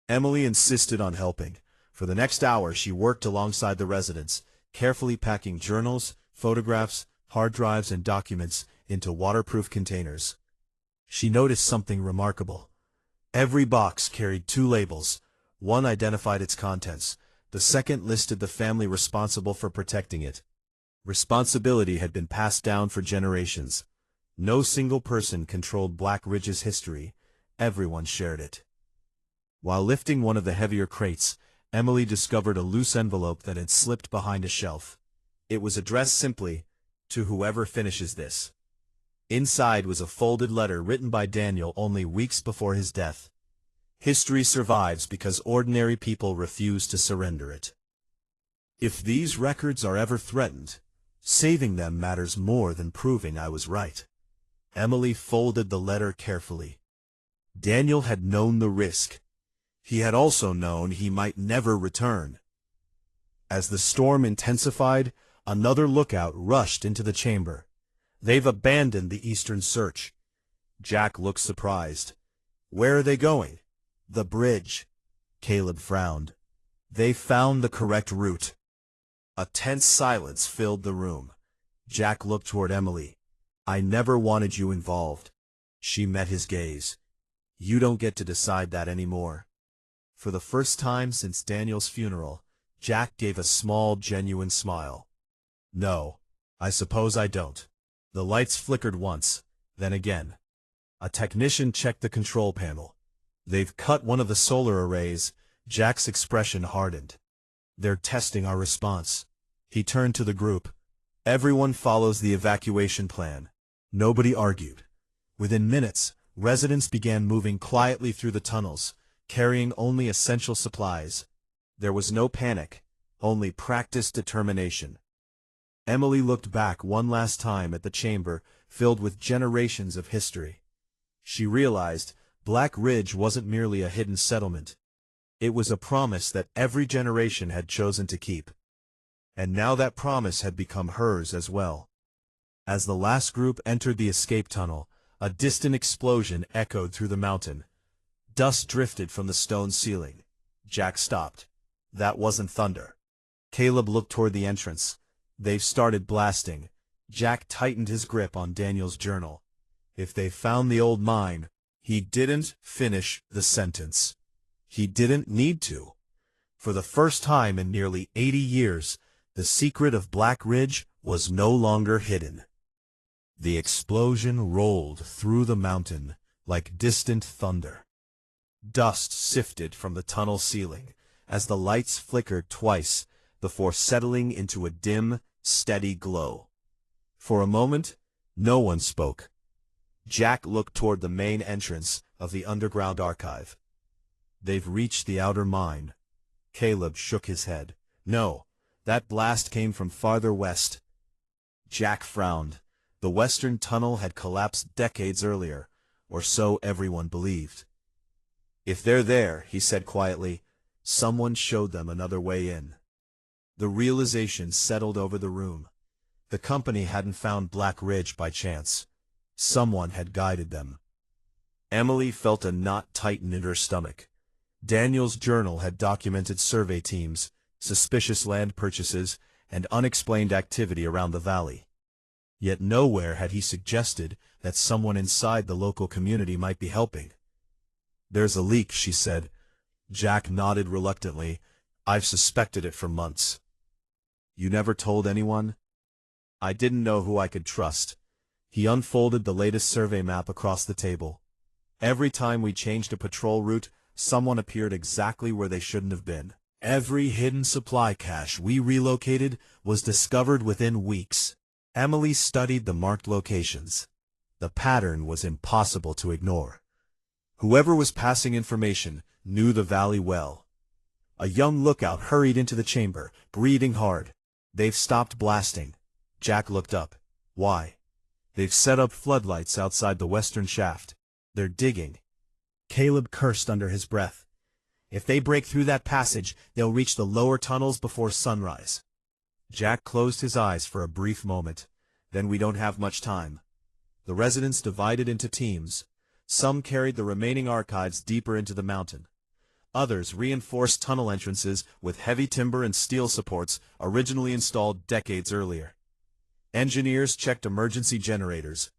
Emily insisted on helping. For the next hour she worked alongside the residents, carefully packing journals, photographs, hard drives, and documents into waterproof containers. She noticed something remarkable. Every box carried 2 labels. One identified its contents. The second listed the family responsible for protecting it. Responsibility had been passed down for generations. No single person controlled Black Ridge's history. Everyone shared it. While lifting one of the heavier crates, Emily discovered a loose envelope that had slipped behind a shelf. It was addressed simply, to whoever finishes this." Inside was a folded letter written by Daniel only weeks before his death. History survives because ordinary people refuse to surrender it. If these records are ever threatened, saving them matters more than proving I was right. Emily folded the letter carefully. Daniel had known the risk. He had also known he might never return. As the storm intensified, another lookout rushed into the chamber. "They've abandoned the eastern search." Jack looked surprised. "Where are they going?" "The bridge." Caleb frowned. "They found the correct route." A tense silence filled the room. Jack looked toward Emily. "I never wanted you involved." She met his gaze. "You don't get to decide that anymore." For the first time since Daniel's funeral, Jack gave a small, genuine smile. "No, I suppose I don't." The lights flickered once, then again. A technician checked the control panel. "They've cut one of the solar arrays." Jack's expression hardened. "They're testing our response." He turned to the group. "Everyone follows the evacuation plan." Nobody argued. Within minutes, residents began moving quietly through the tunnels, carrying only essential supplies. There was no panic, only practiced determination. Emily looked back one last time at the chamber filled with generations of history. She realized Black Ridge wasn't merely a hidden settlement. It was a promise that every generation had chosen to keep. And now that promise had become hers as well. As the last group entered the escape tunnel, a distant explosion echoed through the mountain. Dust drifted from the stone ceiling. Jack stopped. That wasn't thunder. Caleb looked toward the entrance. "They've started blasting." Jack tightened his grip on Daniel's journal. "If they found the old mine." He didn't finish the sentence. He didn't need to. For the first time in nearly 80 years, the secret of Black Ridge was no longer hidden. The explosion rolled through the mountain like distant thunder. Dust sifted from the tunnel ceiling as the lights flickered twice before settling into a dim, steady glow. For a moment, no one spoke. Jack looked toward the main entrance of the underground archive. "They've reached the outer mine." Caleb shook his head. "No, that blast came from farther west." Jack frowned. The western tunnel had collapsed decades earlier, or so everyone believed. "If they're there," he said quietly, "someone showed them another way in." The realization settled over the room. The company hadn't found Black Ridge by chance. Someone had guided them. Emily felt a knot tighten in her stomach. Daniel's journal had documented survey teams, suspicious land purchases, and unexplained activity around the valley. Yet nowhere had he suggested that someone inside the local community might be helping. "There's a leak," she said. Jack nodded reluctantly. "I've suspected it for months." "You never told anyone?" "I didn't know who I could trust." He unfolded the latest survey map across the table. "Every time we changed a patrol route, someone appeared exactly where they shouldn't have been. Every hidden supply cache we relocated was discovered within weeks." Emily studied the marked locations. The pattern was impossible to ignore. Whoever was passing information knew the valley well. A young lookout hurried into the chamber, breathing hard. "They've stopped blasting." Jack looked up. "Why?" "They've set up floodlights outside the western shaft. They're digging." Caleb cursed under his breath. "If they break through that passage, they'll reach the lower tunnels before sunrise." Jack closed his eyes for a brief moment. "Then we don't have much time." The residents divided into teams. Some carried the remaining archives deeper into the mountain. Others reinforced tunnel entrances with heavy timber and steel supports originally installed decades earlier. Engineers checked emergency generators.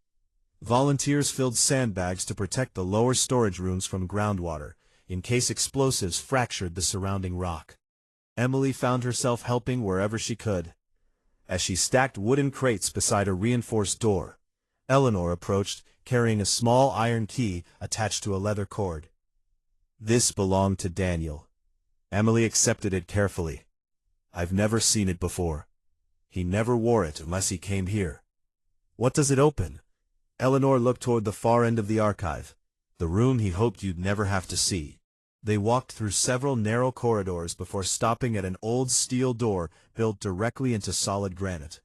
Volunteers filled sandbags to protect the lower storage rooms from groundwater, in case explosives fractured the surrounding rock. Emily found herself helping wherever she could. As she stacked wooden crates beside a reinforced door, Eleanor approached, carrying a small iron key attached to a leather cord. This belonged to Daniel. Emily accepted it carefully. "I've never seen it before. He never wore it unless he came here." What does it open? Eleanor looked toward the far end of the archive, the room he hoped you'd never have to see. They walked through several narrow corridors before stopping at an old steel door built directly into solid granite.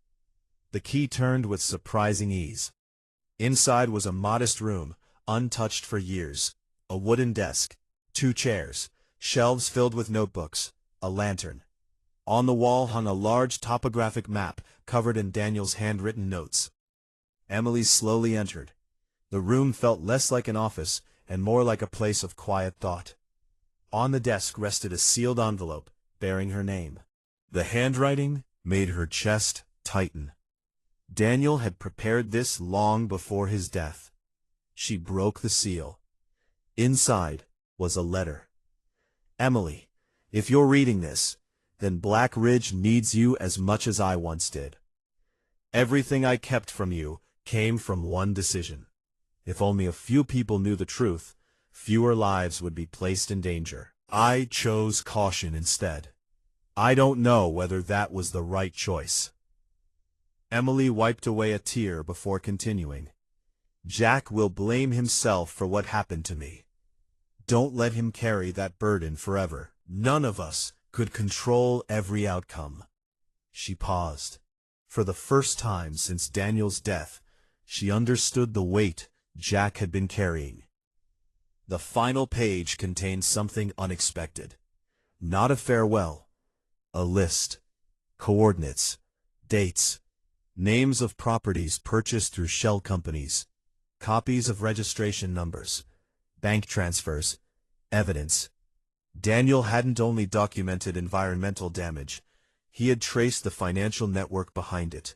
The key turned with surprising ease. Inside was a modest room, untouched for years. A wooden desk, 2 chairs, shelves filled with notebooks, a lantern. On the wall hung a large topographic map covered in Daniel's handwritten notes. Emily slowly entered. The room felt less like an office and more like a place of quiet thought. On the desk rested a sealed envelope bearing her name. The handwriting made her chest tighten. Daniel had prepared this long before his death. She broke the seal. Inside was a letter. Emily, if you're reading this, then Black Ridge needs you as much as I once did. Everything I kept from you came from one decision. If only a few people knew the truth, fewer lives would be placed in danger. I chose caution instead. I don't know whether that was the right choice. Emily wiped away a tear before continuing. Jack will blame himself for what happened to me. Don't let him carry that burden forever. None of us could control every outcome. She paused. For the first time since Daniel's death, she understood the weight Jack had been carrying. The final page contained something unexpected. Not a farewell. A list. Coordinates. Dates. Names of properties purchased through shell companies. Copies of registration numbers. Bank transfers. Evidence. Daniel hadn't only documented environmental damage, he had traced the financial network behind it.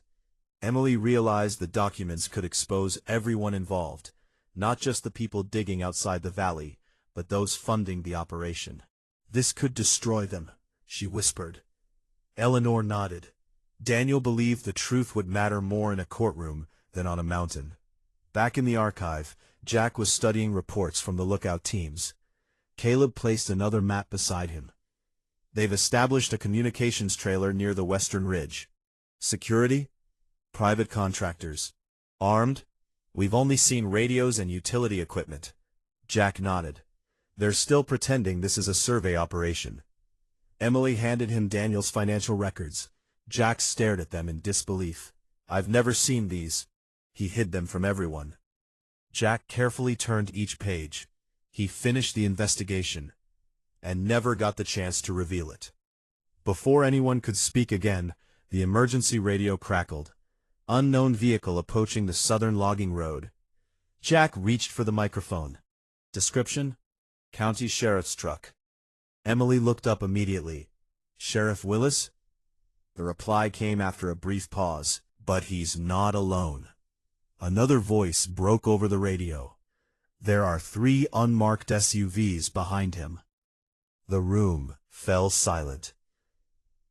Emily realized the documents could expose everyone involved, not just the people digging outside the valley, but those funding the operation. This could destroy them, she whispered. Eleanor nodded. Daniel believed the truth would matter more in a courtroom than on a mountain. Back in the archive, Jack was studying reports from the lookout teams. Caleb placed another map beside him. They've established a communications trailer near the western ridge. Security? Private contractors. Armed? We've only seen radios and utility equipment. Jack nodded. They're still pretending this is a survey operation. Emily handed him Daniel's financial records. Jack stared at them in disbelief. I've never seen these. He hid them from everyone. Jack carefully turned each page. He finished the investigation, and never got the chance to reveal it. Before anyone could speak again, the emergency radio crackled. Unknown vehicle approaching the southern logging road. Jack reached for the microphone. Description? County Sheriff's truck. Emily looked up immediately. Sheriff Willis? The reply came after a brief pause. But he's not alone. Another voice broke over the radio. There are 3 unmarked SUVs behind him. The room fell silent.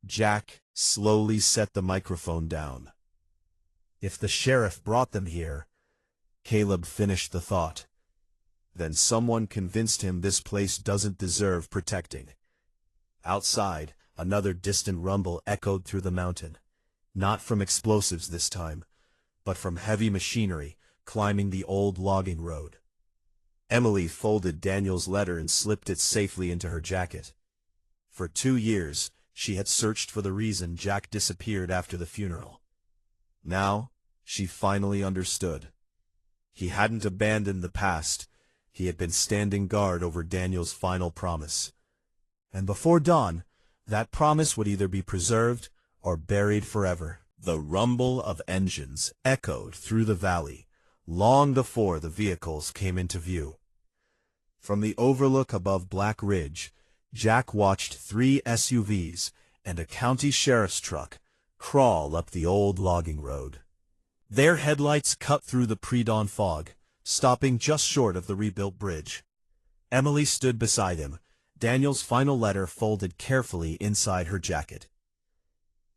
Jack slowly set the microphone down. If the sheriff brought them here, Caleb finished the thought. Then someone convinced him this place doesn't deserve protecting. Outside, another distant rumble echoed through the mountain. Not from explosives this time, but from heavy machinery climbing the old logging road. Emily folded Daniel's letter and slipped it safely into her jacket. For 2 years, she had searched for the reason Jack disappeared after the funeral. Now, she finally understood. He hadn't abandoned the past. He had been standing guard over Daniel's final promise. And before dawn, that promise would either be preserved or buried forever. The rumble of engines echoed through the valley, long before the vehicles came into view. From the overlook above Black Ridge, Jack watched 3 SUVs and a county sheriff's truck crawl up the old logging road. Their headlights cut through the pre-dawn fog, stopping just short of the rebuilt bridge. Emily stood beside him, Daniel's final letter folded carefully inside her jacket.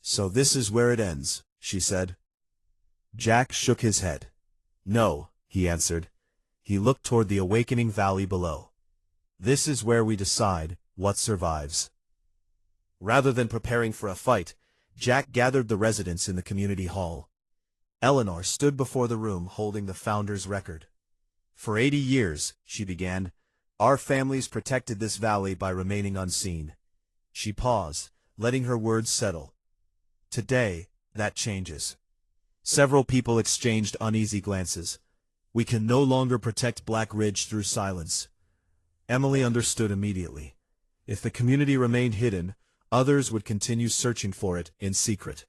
"So this is where it ends," she said. Jack shook his head. "No," he answered. He looked toward the awakening valley below. "This is where we decide what survives." Rather than preparing for a fight, Jack gathered the residents in the community hall. Eleanor stood before the room holding the founder's record. "For 80 years, she began, our families protected this valley by remaining unseen." She paused, letting her words settle. "Today, that changes." Several people exchanged uneasy glances. "We can no longer protect Black Ridge through silence." Emily understood immediately. If the community remained hidden, others would continue searching for it in secret.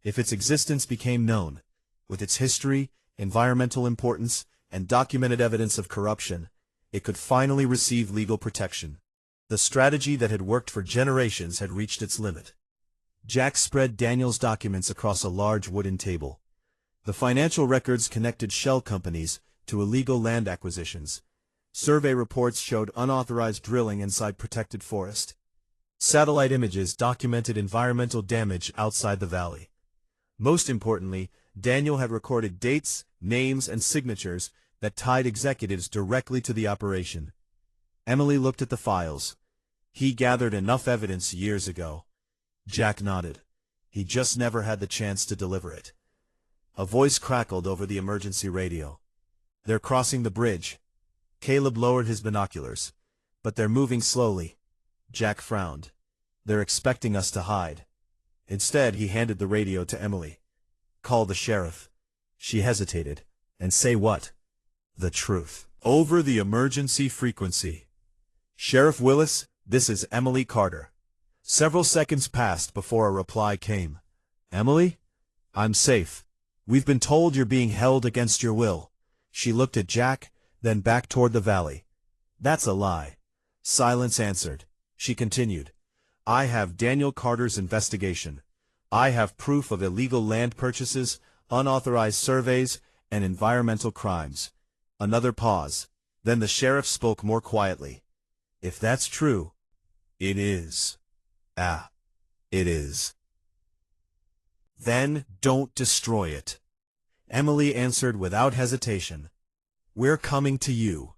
If its existence became known, with its history, environmental importance, and documented evidence of corruption, it could finally receive legal protection. The strategy that had worked for generations had reached its limit. Jack spread Daniel's documents across a large wooden table. The financial records connected shell companies to illegal land acquisitions. Survey reports showed unauthorized drilling inside protected forest. Satellite images documented environmental damage outside the valley. Most importantly, Daniel had recorded dates, names, and signatures that tied executives directly to the operation. Emily looked at the files. He gathered enough evidence years ago. Jack nodded. He just never had the chance to deliver it. A voice crackled over the emergency radio. "They're crossing the bridge." Caleb lowered his binoculars. "But they're moving slowly." Jack frowned. "They're expecting us to hide." Instead, he handed the radio to Emily. "Call the sheriff." She hesitated. "And say what?" "The truth." Over the emergency frequency. "Sheriff Willis, this is Emily Carter." Several seconds passed before a reply came. "Emily? I'm safe. We've been told you're being held against your will." She looked at Jack, then back toward the valley. "That's a lie." Silence answered. She continued. "I have Daniel Carter's investigation. I have proof of illegal land purchases, unauthorized surveys, and environmental crimes." Another pause. Then the sheriff spoke more quietly. "If that's true, it is. It is. Then don't destroy it." Emily answered without hesitation. "We're coming to you."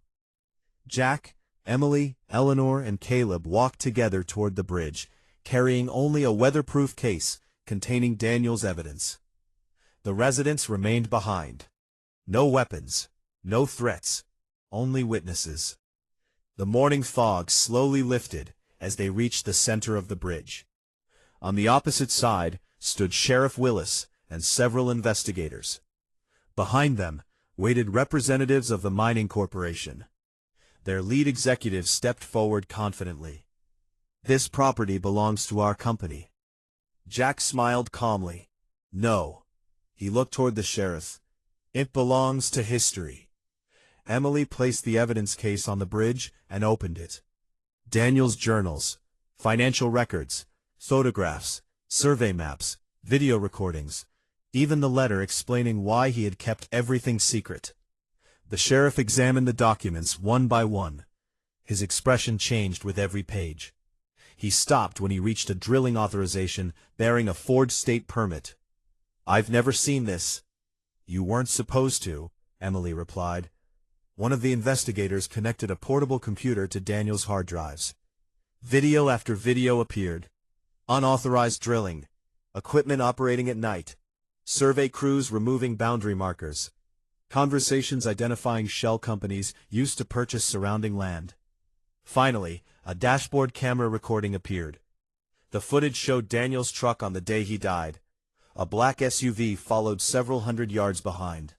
Jack, Emily, Eleanor, and Caleb walked together toward the bridge, carrying only a weatherproof case containing Daniel's evidence. The residents remained behind. No weapons, no threats, only witnesses. The morning fog slowly lifted as they reached the center of the bridge. On the opposite side stood Sheriff Willis and several investigators. Behind them waited representatives of the mining corporation. Their lead executive stepped forward confidently. "This property belongs to our company." Jack smiled calmly. "No." He looked toward the sheriff. "It belongs to history." Emily placed the evidence case on the bridge and opened it. Daniel's journals, financial records, photographs, survey maps, video recordings, even the letter explaining why he had kept everything secret. The sheriff examined the documents one by one. His expression changed with every page. He stopped when he reached a drilling authorization bearing a forged state permit. "I've never seen this." "You weren't supposed to," Emily replied. One of the investigators connected a portable computer to Daniel's hard drives. Video after video appeared. Unauthorized drilling, equipment operating at night, survey crews removing boundary markers, conversations identifying shell companies used to purchase surrounding land. Finally, a dashboard camera recording appeared. The footage showed Daniel's truck on the day he died. A black SUV followed several hundred yards behind.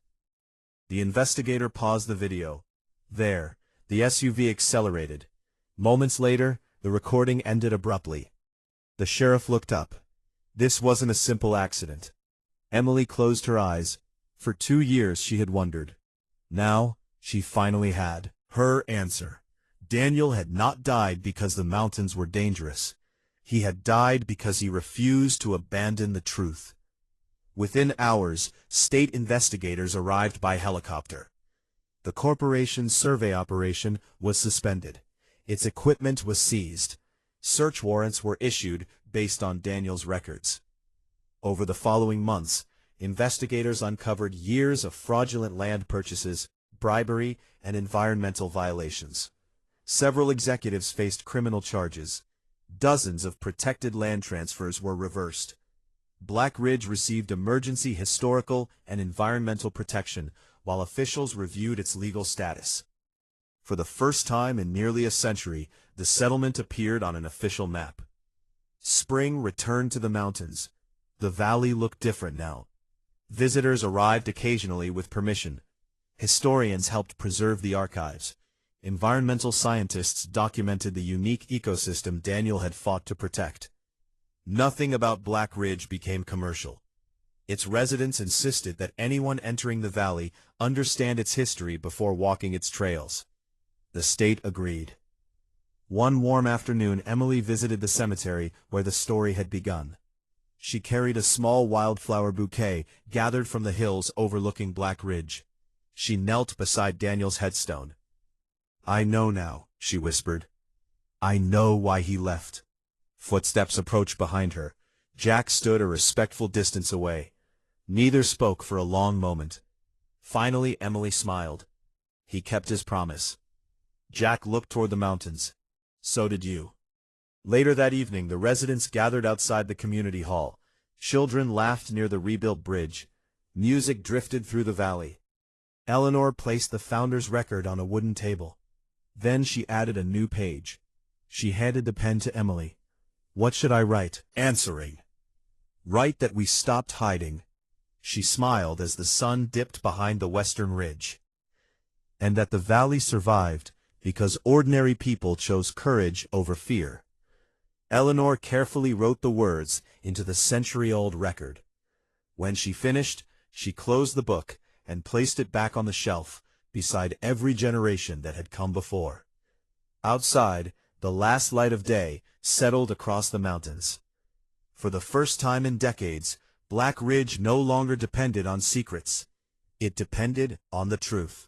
The investigator paused the video. There, the SUV accelerated. Moments later, the recording ended abruptly. The sheriff looked up. This wasn't a simple accident. Emily closed her eyes. For 2 years she had wondered. Now, she finally had her answer. Daniel had not died because the mountains were dangerous. He had died because he refused to abandon the truth. Within hours, state investigators arrived by helicopter. The corporation's survey operation was suspended. Its equipment was seized. Search warrants were issued based on Daniel's records. Over the following months, investigators uncovered years of fraudulent land purchases, bribery, and environmental violations. Several executives faced criminal charges. Dozens of protected land transfers were reversed. Black Ridge received emergency historical and environmental protection, while officials reviewed its legal status. For the first time in nearly a century, the settlement appeared on an official map. Spring returned to the mountains. The valley looked different now. Visitors arrived occasionally with permission. Historians helped preserve the archives. Environmental scientists documented the unique ecosystem Daniel had fought to protect. Nothing about Black Ridge became commercial. Its residents insisted that anyone entering the valley understand its history before walking its trails. The state agreed. One warm afternoon, Emily visited the cemetery where the story had begun. She carried a small wildflower bouquet gathered from the hills overlooking Black Ridge. She knelt beside Daniel's headstone. "I know now," she whispered. "I know why he left." Footsteps approached behind her. Jack stood a respectful distance away. Neither spoke for a long moment. Finally, Emily smiled. He kept his promise. Jack looked toward the mountains. So did you. Later that evening, the residents gathered outside the community hall. Children laughed near the rebuilt bridge. Music drifted through the valley. Eleanor placed the founder's record on a wooden table. Then she added a new page. She handed the pen to Emily. "What should I write?" "Answering. Write that we stopped hiding." She smiled as the sun dipped behind the western ridge. "And that the valley survived because ordinary people chose courage over fear." Eleanor carefully wrote the words into the century-old record. When she finished, she closed the book and placed it back on the shelf beside every generation that had come before. Outside, the last light of day settled across the mountains. For the first time in decades, Black Ridge no longer depended on secrets. It depended on the truth.